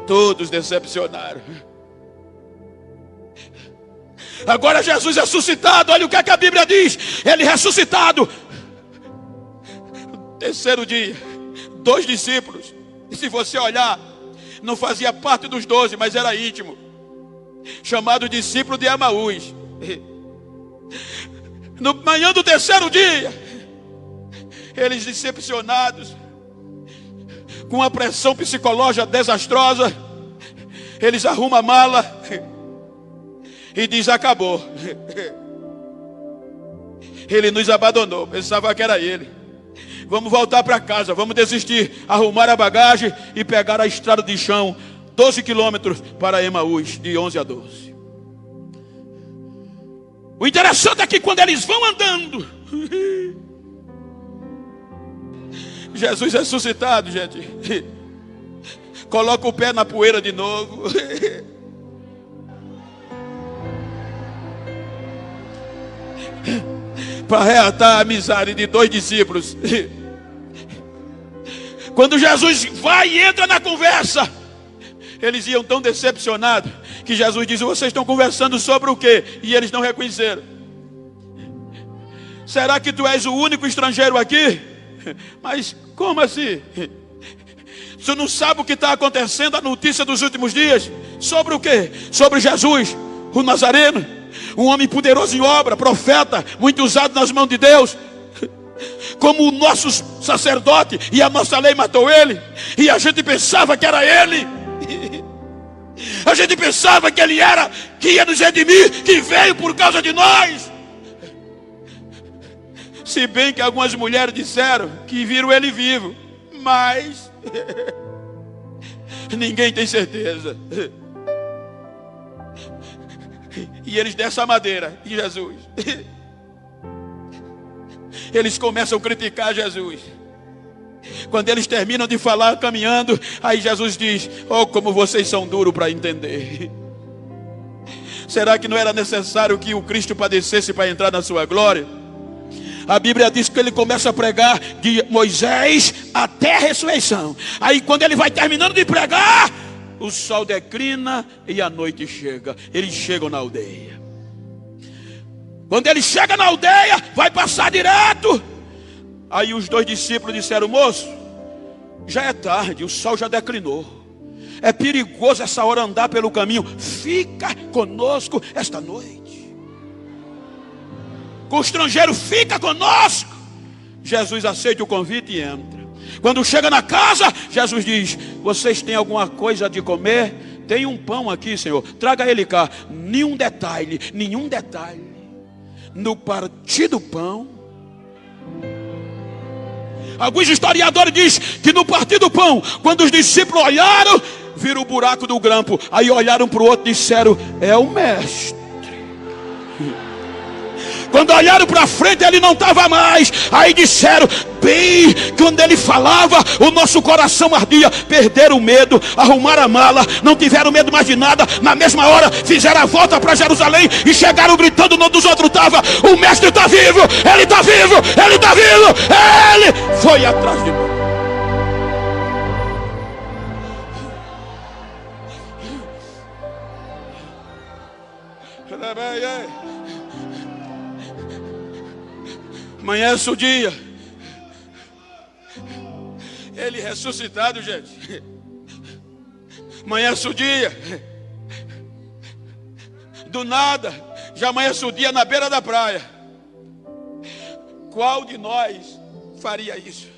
Todos decepcionaram. Agora Jesus ressuscitado, olha o que a Bíblia diz. Ele ressuscitado. Terceiro dia, 2 discípulos. E se você olhar, não fazia parte dos 12, mas era íntimo. Chamado discípulo de Emaús. No manhã do terceiro dia, eles decepcionados, com uma pressão psicológica desastrosa, eles arrumam a mala e diz: acabou. Ele nos abandonou, pensava que era ele. Vamos voltar para casa, vamos desistir. Arrumar a bagagem e pegar a estrada de chão, 12 quilômetros para Emaús, de 11 a 12. O interessante é que quando eles vão andando, Jesus ressuscitado, gente, coloca o pé na poeira de novo. Para reatar a amizade de dois discípulos. Quando Jesus vai e entra na conversa, eles iam tão decepcionados que Jesus diz: vocês estão conversando sobre o quê? E eles não reconheceram. Será que tu és o único estrangeiro aqui? Mas como assim? Tu não sabe o que está acontecendo? A notícia dos últimos dias? Sobre o quê? Sobre Jesus, o Nazareno, um homem poderoso em obra, profeta, muito usado nas mãos de Deus. Como o nosso sacerdote e a nossa lei matou ele, e a gente pensava que era ele. A gente pensava que ele era, que ia nos redimir, que veio por causa de nós. Se bem que algumas mulheres disseram que viram ele vivo, mas ninguém tem certeza. E eles dessa madeira de Jesus, eles começam a criticar Jesus. Quando eles terminam de falar caminhando, aí Jesus diz: oh, como vocês são duros para entender. Será que não era necessário que o Cristo padecesse para entrar na sua glória? A Bíblia diz que ele começa a pregar de Moisés até a ressurreição. Aí quando ele vai terminando de pregar, o sol declina e a noite chega. Eles chegam na aldeia. Quando ele chega na aldeia, vai passar direto. Aí os dois discípulos disseram: moço, já é tarde, o sol já declinou. É perigoso essa hora andar pelo caminho. Fica conosco esta noite. O estrangeiro fica conosco. Jesus aceita o convite e entra. Quando chega na casa, Jesus diz: vocês têm alguma coisa de comer? Tem um pão aqui, Senhor, traga ele cá. Nenhum detalhe. No partir do pão, alguns historiadores dizem que no partir do pão, quando os discípulos olharam, viram o buraco do grampo. Aí olharam para o outro e disseram: é o mestre. Quando olharam para frente, ele não estava mais. Aí disseram: bem, quando ele falava, o nosso coração ardia. Perderam o medo, arrumaram a mala, não tiveram medo mais de nada. Na mesma hora, fizeram a volta para Jerusalém e chegaram gritando no dos outros: o mestre está vivo, ele está vivo, ele está vivo. Ele foi atrás de nós. Amanhece o dia. Ele ressuscitado, gente. Amanhece o dia. Do nada, já amanhece o dia na beira da praia. Qual de nós faria isso?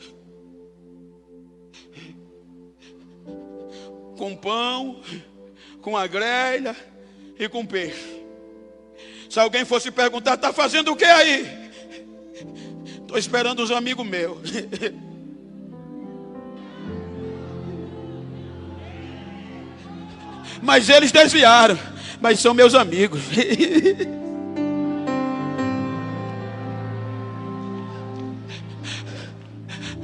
Com pão, com a grelha e com peixe. Se alguém fosse perguntar: está fazendo o que aí? Estou esperando os amigos meus. Mas eles desviaram. Mas são meus amigos.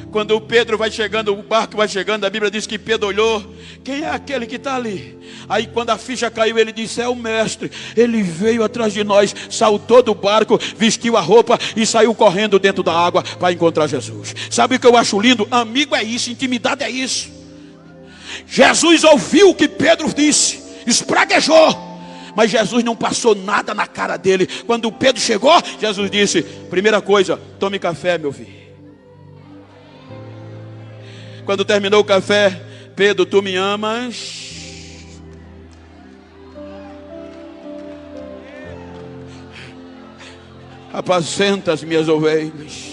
Quando o Pedro vai chegando, o barco vai chegando, a Bíblia diz que Pedro olhou: quem é aquele que está ali? Aí quando a ficha caiu, ele disse: é o mestre. Ele veio atrás de nós, saltou do barco, vestiu a roupa e saiu correndo dentro da água para encontrar Jesus. Sabe o que eu acho lindo? Amigo é isso, intimidade é isso. Jesus ouviu o que Pedro disse, espraguejou, mas Jesus não passou nada na cara dele. Quando Pedro chegou, Jesus disse: primeira coisa, tome café, meu filho. Quando terminou o café: Pedro, tu me amas? Apacenta as minhas ovelhas.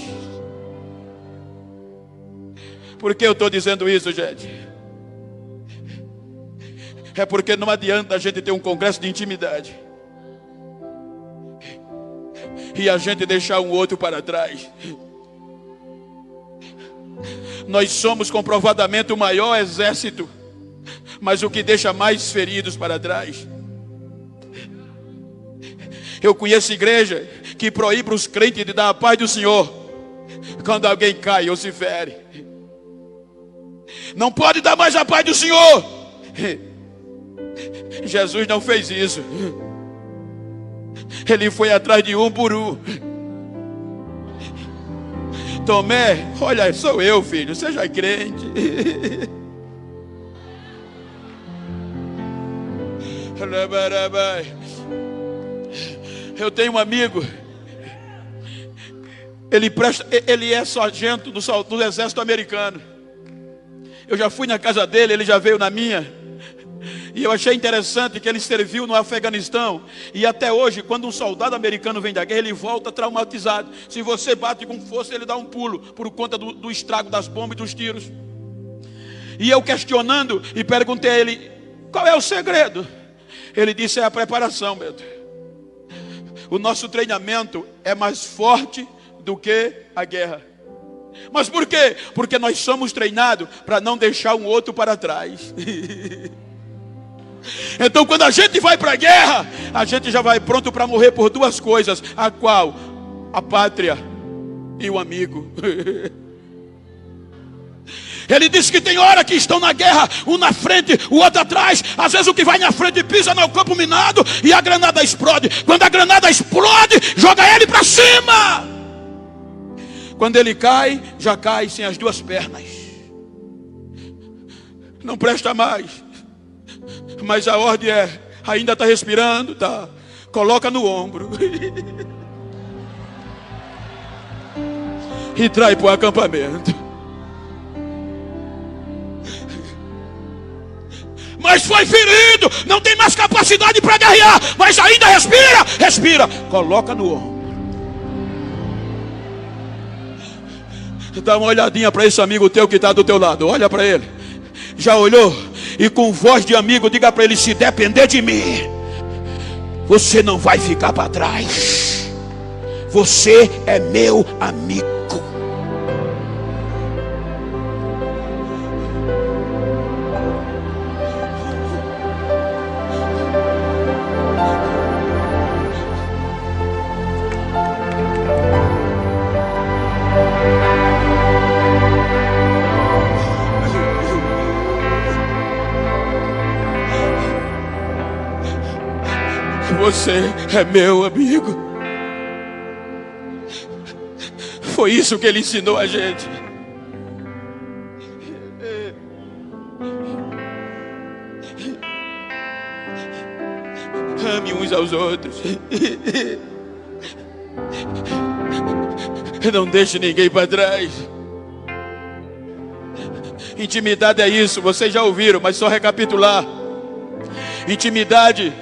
Por que eu estou dizendo isso, gente? É porque não adianta a gente ter um congresso de intimidade e a gente deixar um outro para trás. Nós somos comprovadamente o maior exército, mas o que deixa mais feridos para trás. Eu conheço igreja que proíbe os crentes de dar a paz do Senhor quando alguém cai ou se fere. Não pode dar mais a paz do Senhor. Jesus não fez isso. Ele foi atrás de um por um. Tomé, olha, sou eu, filho, seja crente. Eu tenho um amigo, ele é sargento do exército americano. Eu já fui na casa dele, ele já veio na minha. E eu achei interessante que ele serviu no Afeganistão. E até hoje, quando um soldado americano vem da guerra, ele volta traumatizado. Se você bate com força, ele dá um pulo, por conta do estrago das bombas e dos tiros. E eu questionando, e perguntei a ele, qual é o segredo? Ele disse, é a preparação, Beto. O nosso treinamento é mais forte do que a guerra. Mas por quê? Porque nós somos treinados para não deixar um outro para trás. Então quando a gente vai para a guerra, a gente já vai pronto para morrer por duas coisas. A qual? A pátria e o amigo. Ele disse que tem hora que estão na guerra, um na frente, o outro atrás. Às vezes o que vai na frente pisa no campo minado e a granada explode. Quando a granada explode, joga ele para cima. Quando ele cai, já cai sem as duas pernas. Não presta mais. Mas a ordem é, ainda está respirando? Tá. Coloca no ombro. E trai para o acampamento. Mas foi ferido, não tem mais capacidade para guerrear, mas ainda respira, coloca no ombro. Dá uma olhadinha para esse amigo teu que está do teu lado, olha para ele. Já olhou? E com voz de amigo, diga para ele, se depender de mim, você não vai ficar para trás. Você é meu amigo. Você é meu amigo. Foi isso que ele ensinou a gente. Ame uns aos outros. Não deixe ninguém para trás. Intimidade é isso, vocês já ouviram, mas só recapitular. Intimidade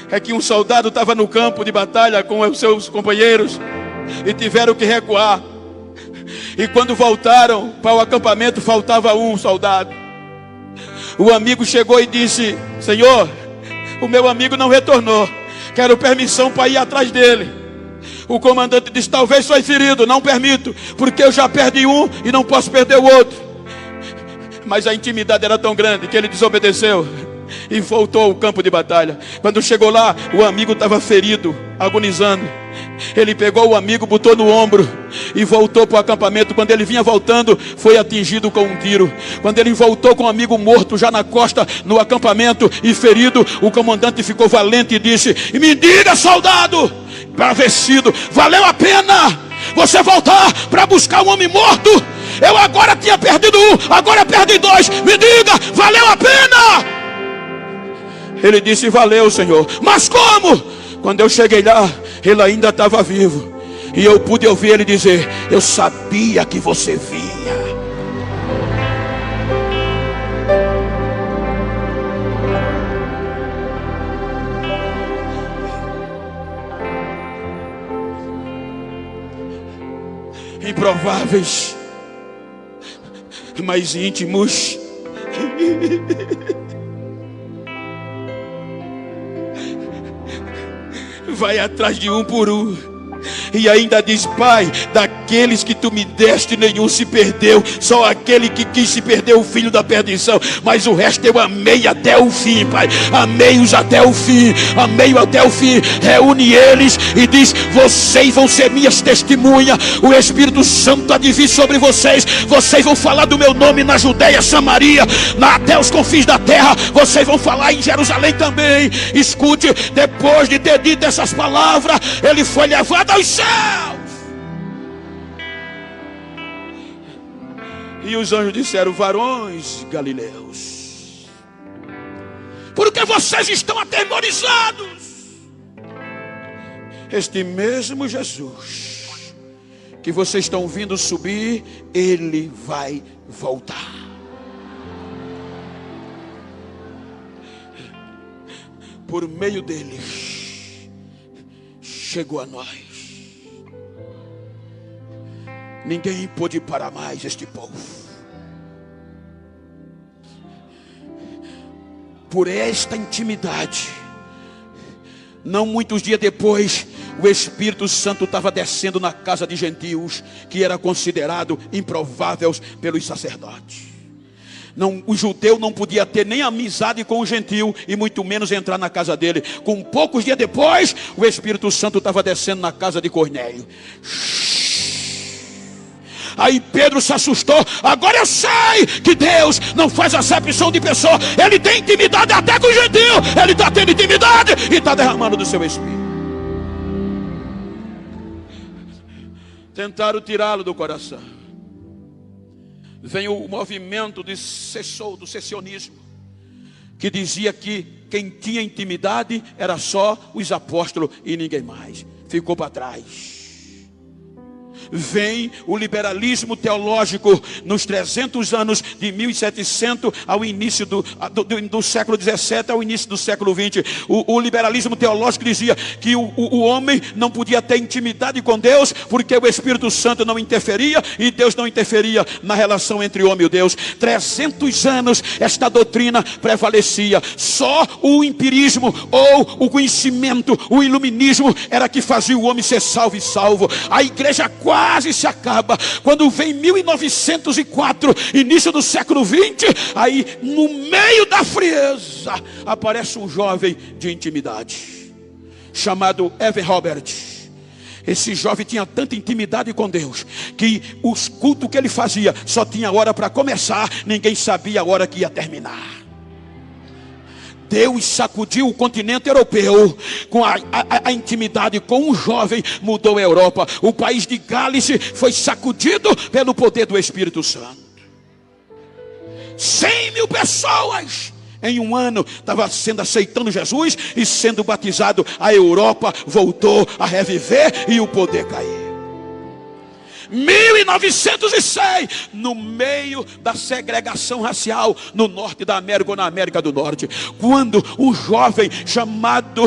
é que um soldado estava no campo de batalha com os seus companheiros e tiveram que recuar. E quando voltaram para o acampamento, faltava um soldado. O amigo chegou e disse: Senhor, o meu amigo não retornou, quero permissão para ir atrás dele. O comandante disse: talvez foi ferido, não permito, porque eu já perdi um e não posso perder o outro. Mas a intimidade era tão grande que ele desobedeceu e voltou ao campo de batalha. Quando chegou lá, o amigo estava ferido, agonizando. Ele pegou o amigo, botou no ombro e voltou para o acampamento. Quando ele vinha voltando, foi atingido com um tiro. Quando ele voltou com o amigo morto já na costa, no acampamento e ferido, o comandante ficou valente e disse: me diga, soldado bravecido, valeu a pena você voltar para buscar um homem morto? Eu agora tinha perdido um, agora perdi dois. Me diga, valeu a pena? Ele disse: valeu, Senhor. Mas como? Quando eu cheguei lá, ele ainda estava vivo. E eu pude ouvir ele dizer: eu sabia que você vinha. improváveis, mais íntimos. Vai atrás de um por um. E ainda diz: Pai, daqueles que tu me deste, nenhum se perdeu, só aquele que quis se perder, o filho da perdição. Mas o resto eu amei até o fim, Pai. Amei-os até o fim, amei-os até o fim. Reúne eles e diz: vocês vão ser minhas testemunhas. O Espírito Santo há de vir sobre vocês. Vocês vão falar do meu nome na Judeia, Samaria, até os confins da terra. Vocês vão falar em Jerusalém também. Escute, depois de ter dito essas palavras, ele foi levado aos céus. E os anjos disseram: varões galileus, por que vocês estão atemorizados? Este mesmo Jesus que vocês estão vindo subir, ele vai voltar. Por meio deles chegou a nós. Ninguém pôde parar mais este povo. Por esta intimidade, não muitos dias depois, o Espírito Santo estava descendo na casa de gentios, que era considerado improvável pelos sacerdotes. Não, o judeu não podia ter nem amizade com o gentio, e muito menos entrar na casa dele. Com poucos dias depois, o Espírito Santo estava descendo na casa de Cornélio. Aí Pedro se assustou. Agora eu sei que Deus não faz acepção de pessoa. Ele tem intimidade até com o gentio. Ele está tendo intimidade e está derramando do seu Espírito. Tentaram tirá-lo do coração. Vem o movimento do secessionismo, que dizia que quem tinha intimidade era só os apóstolos e ninguém mais. Ficou para trás. Vem o liberalismo teológico nos 300 anos de 1700 ao início do século 17 ao início do século 20. O liberalismo teológico dizia que o homem não podia ter intimidade com Deus, porque o Espírito Santo não interferia e Deus não interferia na relação entre o homem e Deus. 300 anos esta doutrina prevalecia. Só o empirismo ou o conhecimento, o iluminismo era que fazia o homem ser salvo e salvo. A igreja quase se acaba quando vem 1904, início do século 20. Aí no meio da frieza aparece um jovem de intimidade chamado Evan Roberts. Esse jovem tinha tanta intimidade com Deus que os cultos que ele fazia só tinha hora para começar, ninguém sabia a hora que ia terminar. Deus sacudiu o continente europeu com a intimidade com um jovem, mudou a Europa. O país de Gales foi sacudido pelo poder do Espírito Santo. 100 mil pessoas em um ano estavam aceitando Jesus e sendo batizado. A Europa voltou a reviver e o poder caiu. 1906, no meio da segregação racial no norte da América, ou na América do Norte, quando um jovem chamado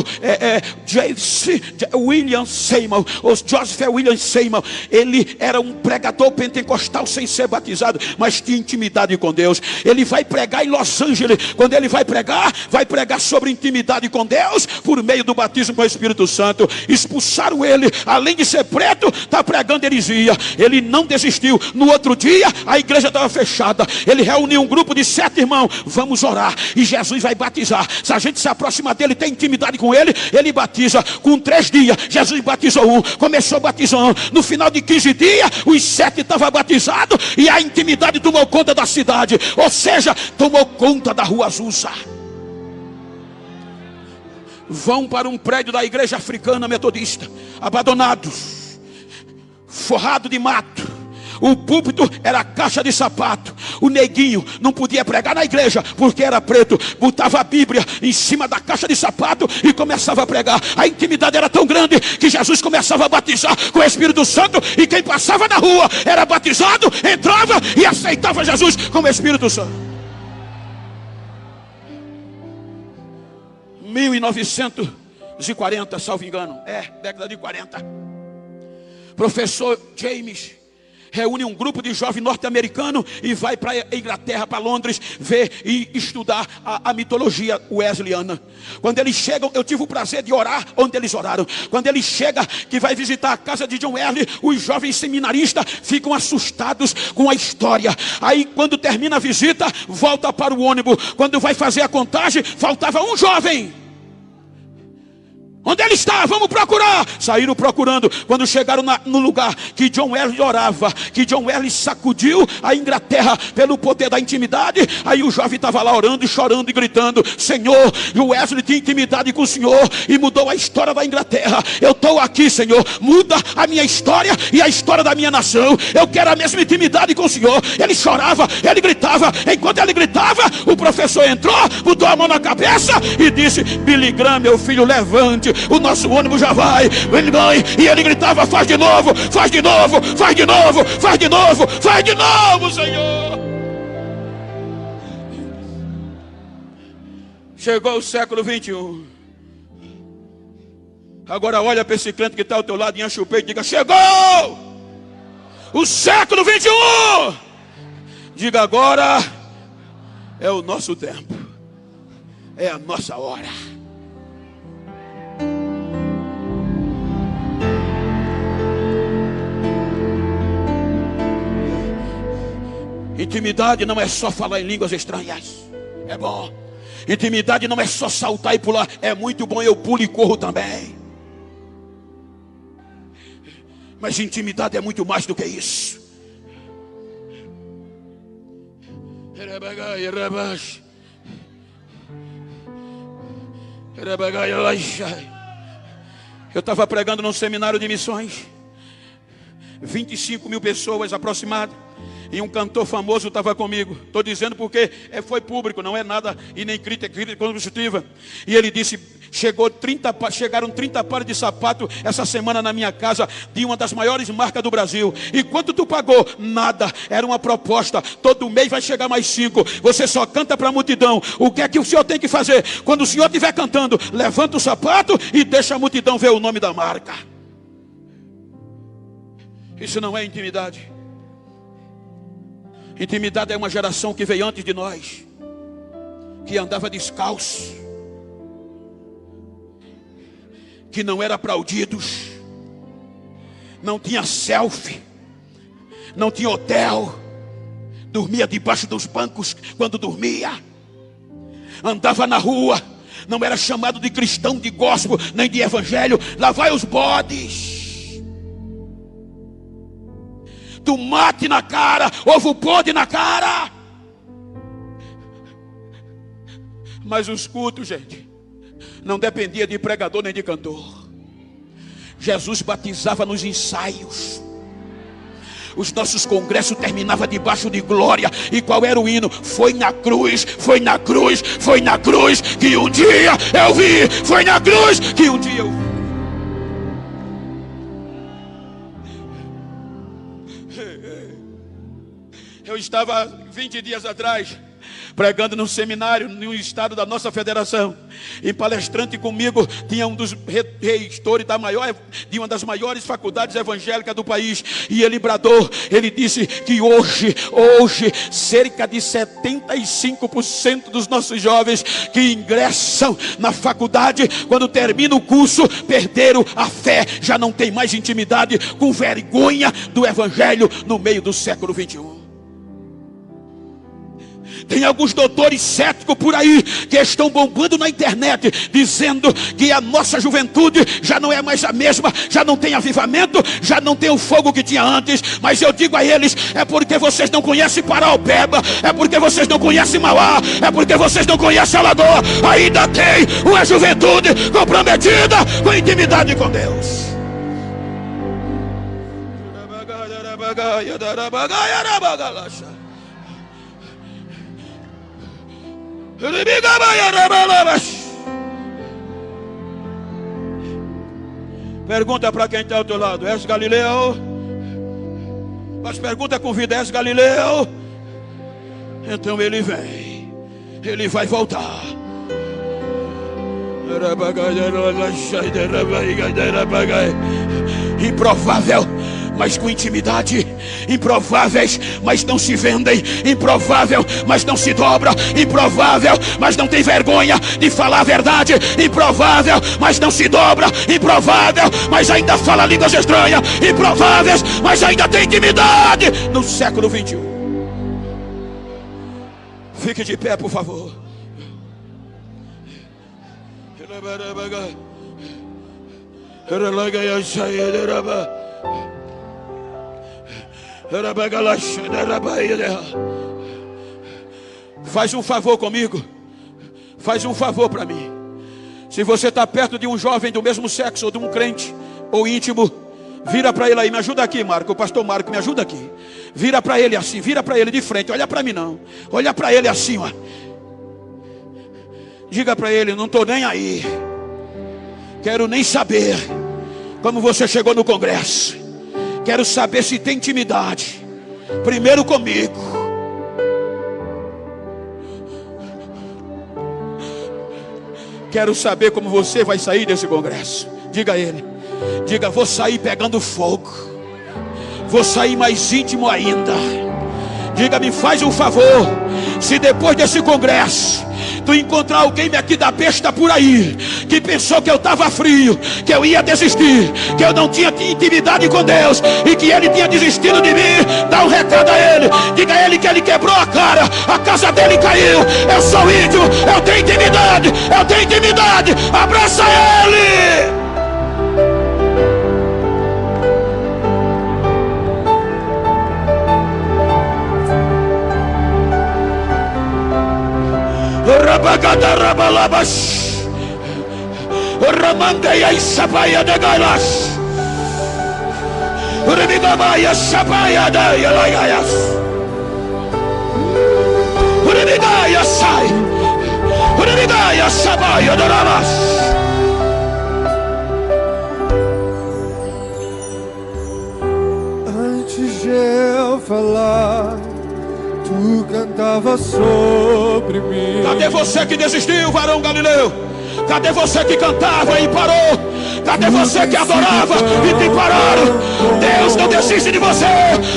William Seymour, ou Joseph William Seymour, ele era um pregador pentecostal sem ser batizado, mas tinha intimidade com Deus. Ele vai pregar em Los Angeles. Quando ele vai pregar sobre intimidade com Deus por meio do batismo com o Espírito Santo. Expulsaram ele, além de ser preto, está pregando heresia. Ele não desistiu. No outro dia a igreja estava fechada. Ele reuniu um grupo de 7 irmãos. Vamos orar e Jesus vai batizar. Se a gente se aproxima dele, tem intimidade com ele, ele batiza. Com 3 dias Jesus batizou um, começou a batizar um. No final de 15 dias os 7 estavam batizados e a intimidade tomou conta da cidade. Ou seja, tomou conta da Rua Azusa. Vão para um prédio da igreja africana metodista, abandonados, forrado de mato. O púlpito era caixa de sapato. O neguinho não podia pregar na igreja porque era preto. Botava a Bíblia em cima da caixa de sapato e começava a pregar. A intimidade era tão grande que Jesus começava a batizar com o Espírito Santo. E quem passava na rua era batizado, entrava e aceitava Jesus com o Espírito Santo. 1940, salvo engano. Década de 40. Professor James reúne um grupo de jovens norte-americanos e vai para a Inglaterra, para Londres, ver e estudar a mitologia wesleyana. Quando eles chegam, eu tive o prazer de orar onde eles oraram. Quando ele chega, que vai visitar a casa de John Wesley, os jovens seminaristas ficam assustados com a história. Aí quando termina a visita, volta para o ônibus. Quando vai fazer a contagem, faltava um jovem. Onde ele está? Vamos procurar. Saíram procurando. Quando chegaram no lugar que John Wesley orava, que John Wesley sacudiu a Inglaterra pelo poder da intimidade, aí o jovem estava lá orando, chorando e gritando: Senhor, o Wesley tinha intimidade com o Senhor e mudou a história da Inglaterra. Eu estou aqui, Senhor, muda a minha história e a história da minha nação. Eu quero a mesma intimidade com o Senhor. Ele chorava, ele gritava. Enquanto ele gritava, o professor entrou, botou a mão na cabeça e disse: Billy Graham, meu filho, levante, o nosso ônibus já vai. E ele gritava: faz de novo, faz de novo, faz de novo, faz de novo, faz de novo, Senhor. Chegou o século 21. Agora olha para esse crente que está ao teu lado e enche o peito e diga: chegou o século 21. Diga: agora é o nosso tempo, é a nossa hora. Intimidade não é só falar em línguas estranhas, é bom. Intimidade não é só saltar e pular, é muito bom, eu pulo e corro também. Mas intimidade é muito mais do que isso. Eu estava pregando num seminário de missões, 25 mil pessoas aproximadas. E um cantor famoso estava comigo. Estou dizendo porque foi público, não é nada e nem crítica construtiva. E ele disse: chegaram 30 pares de sapato essa semana na minha casa, de uma das maiores marcas do Brasil. E quanto tu pagou? Nada, era uma proposta. Todo mês vai chegar mais 5. Você só canta para a multidão. O que é que o senhor tem que fazer? Quando o senhor estiver cantando, levanta o sapato e deixa a multidão ver o nome da marca. Isso não é intimidade. Intimidade é uma geração que veio antes de nós, que andava descalço, que não era aplaudidos, não tinha selfie, não tinha hotel, dormia debaixo dos bancos quando dormia, andava na rua, não era chamado de cristão, de gospel, nem de evangelho. Lá vai os bodes, tomate na cara, ovo podre na cara. Mas os cultos, gente, não dependia de pregador nem de cantor. Jesus batizava nos ensaios. Os nossos congressos terminavam debaixo de glória. E qual era o hino? Foi na cruz, foi na cruz, foi na cruz que um dia eu vi. Foi na cruz que um dia eu vi. Eu estava 20 dias atrás pregando num seminário no estado da nossa federação, e palestrante comigo tinha um dos reitores de uma das maiores faculdades evangélicas do país, e ele bradou, ele disse que hoje cerca de 75% dos nossos jovens que ingressam na faculdade, quando termina o curso, perderam a fé, já não tem mais intimidade, com vergonha do evangelho no meio do século 21. Tem alguns doutores céticos por aí que estão bombando na internet, dizendo que a nossa juventude já não é mais a mesma, já não tem avivamento, já não tem o fogo que tinha antes. Mas eu digo a eles: é porque vocês não conhecem Paraupeba, é porque vocês não conhecem Mauá, é porque vocês não conhecem Alagoas. Ainda tem uma juventude comprometida com intimidade com Deus. Pergunta para quem está ao teu lado: és Galileu? Mas pergunta com vida: és Galileu? Então ele vem, ele vai voltar. Improvável mas com intimidade. Improváveis, mas não se vendem. Improvável, mas não se dobra. Improvável, mas não tem vergonha de falar a verdade. Improvável, mas não se dobra. Improvável, mas ainda fala línguas estranhas. Improváveis, mas ainda tem intimidade. No século 21. Fique de pé, por favor. Faz um favor comigo. Faz um favor para mim. Se você está perto de um jovem do mesmo sexo, ou de um crente, ou íntimo, vira para ele aí. Me ajuda aqui, Marco. O pastor Marco, me ajuda aqui. Vira para ele assim. Vira para ele de frente. Olha para mim não. Olha para ele assim, ó. Diga para ele: não estou nem aí. Quero nem saber como você chegou no congresso. Quero saber se tem intimidade. Primeiro comigo. Quero saber como você vai sair desse congresso. Diga a ele. Diga: vou sair pegando fogo. Vou sair mais íntimo ainda. Diga: me faz um favor. Se depois desse congresso tu encontrar alguém aqui da besta por aí, que pensou que eu estava frio, que eu ia desistir, que eu não tinha intimidade com Deus, e que ele tinha desistido de mim, dá um recado a ele. Diga a ele que ele quebrou a cara, a casa dele caiu. Eu sou íntimo, eu tenho intimidade, eu tenho intimidade. Abraça ele. Rabagada rabalabas, Ramandeia Sabaia de Galas, Uribigabaya Sabaia de Yalaias, Uribigaya Sai, Uribigaya Sabaia de Ramas. Antes de eu falar, tu cantava sobre mim. Cadê você que desistiu, varão Galileu? Cadê você que cantava e parou? Cadê você que adorava e te pararam? Deus não desiste de você.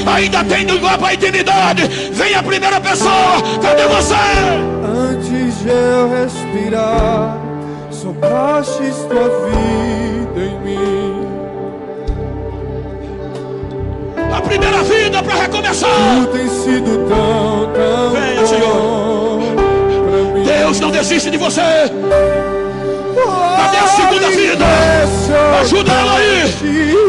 Ainda tem lugar para intimidade. Vem a primeira pessoa. Cadê você? Antes de eu respirar, soplastes tua vida em mim. A primeira vida para recomeçar. Tu tens sido tão venha, Senhor. Deus não desiste de você. Cadê a segunda vida? Ajuda ela aí.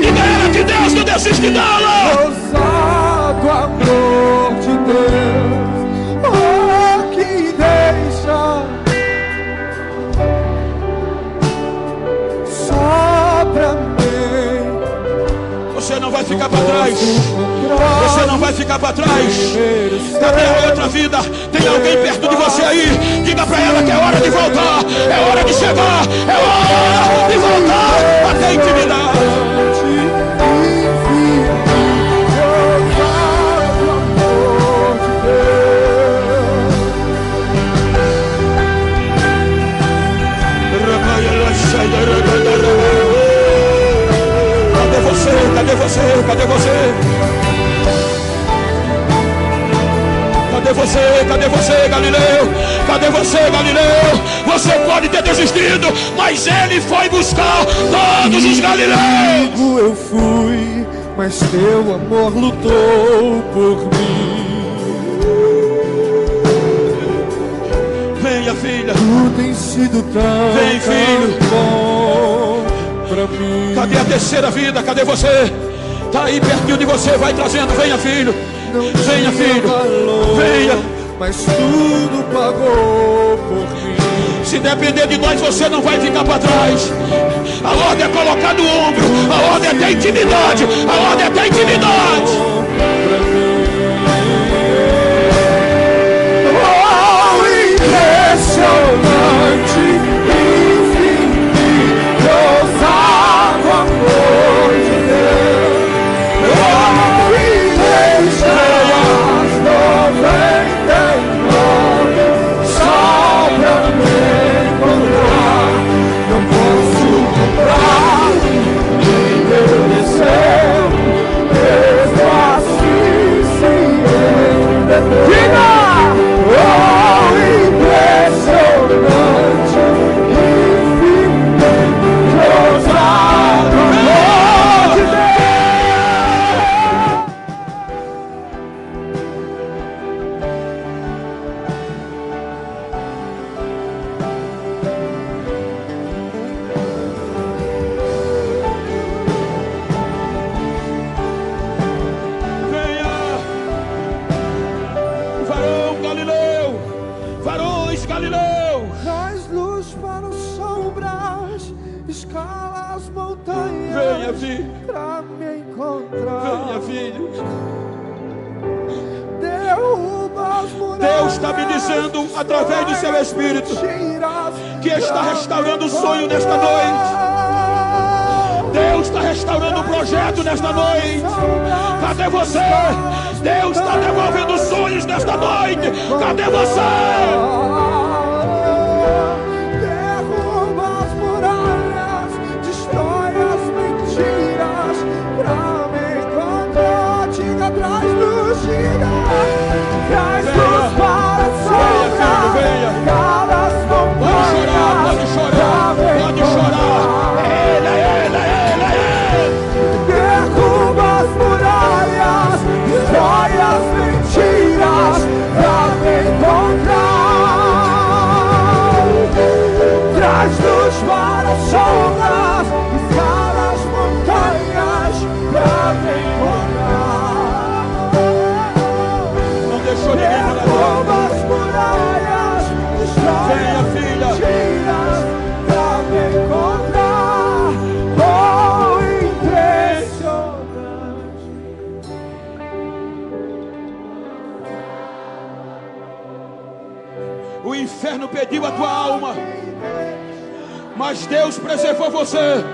Diga a ela que Deus não desiste dela. Ousado amor de Deus, oh, que deixa só pra mim. Você não vai ficar para trás. Você não vai ficar para trás. Cadê a outra vida? Tem alguém perto de você aí? Diga para ela que é hora de voltar. É hora de chegar. É hora de voltar até a intimidade. Cadê você? Cadê você? Cadê você? Cadê você? Cadê você, Galileu? Cadê você, Galileu? Você pode ter desistido, mas ele foi buscar todos os Galileus. Eu fui, mas teu amor lutou por mim. Venha, filha. Tu tens sido tão, vem, filho. Tão bom pra mim. Cadê a terceira vida? Cadê você? Está aí pertinho de você, vai trazendo. Venha, filho. Venha, filho. Venha. Mas tudo pagou por mim. Se depender de nós, você não vai ficar para trás. A ordem é colocar no ombro. A ordem é ter intimidade. A ordem é ter intimidade. Oh, impressionante, infinito, ousado amor de Deus. Oh, estrelas 99 só pra me encontrar. Não posso comprar, nem merecer. Venha, filho. Deus está me dizendo, através do seu Espírito, que está restaurando o sonho nesta noite. Deus está restaurando o projeto nesta noite. Cadê você? Deus está devolvendo sonhos nesta noite. Cadê você? Derruba as muralhas, destrói as mentiras, pra me encontrar. Diga, traz-nos, diga, traz-nos para sobrar. Cala as montanhas. Pode chorar, pode chorar. Ele. Derruba as muralhas, destrói as mentiras, pra me encontrar. Traz-nos para as sombras, escala as montanhas, pra me encontrar. Não deixou ninguém para derruba as muralhas, destrói as mentiras, pra me encontrar. Oh, impressionante. O inferno pediu a tua alma, mas Deus preservou você.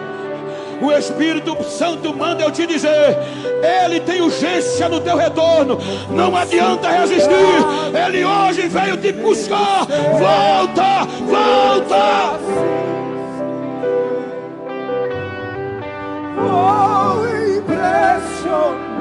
O Espírito Santo manda eu te dizer: Ele tem urgência no teu retorno. Não adianta resistir. Ele hoje veio te buscar. Volta, volta. Oh, impressionante.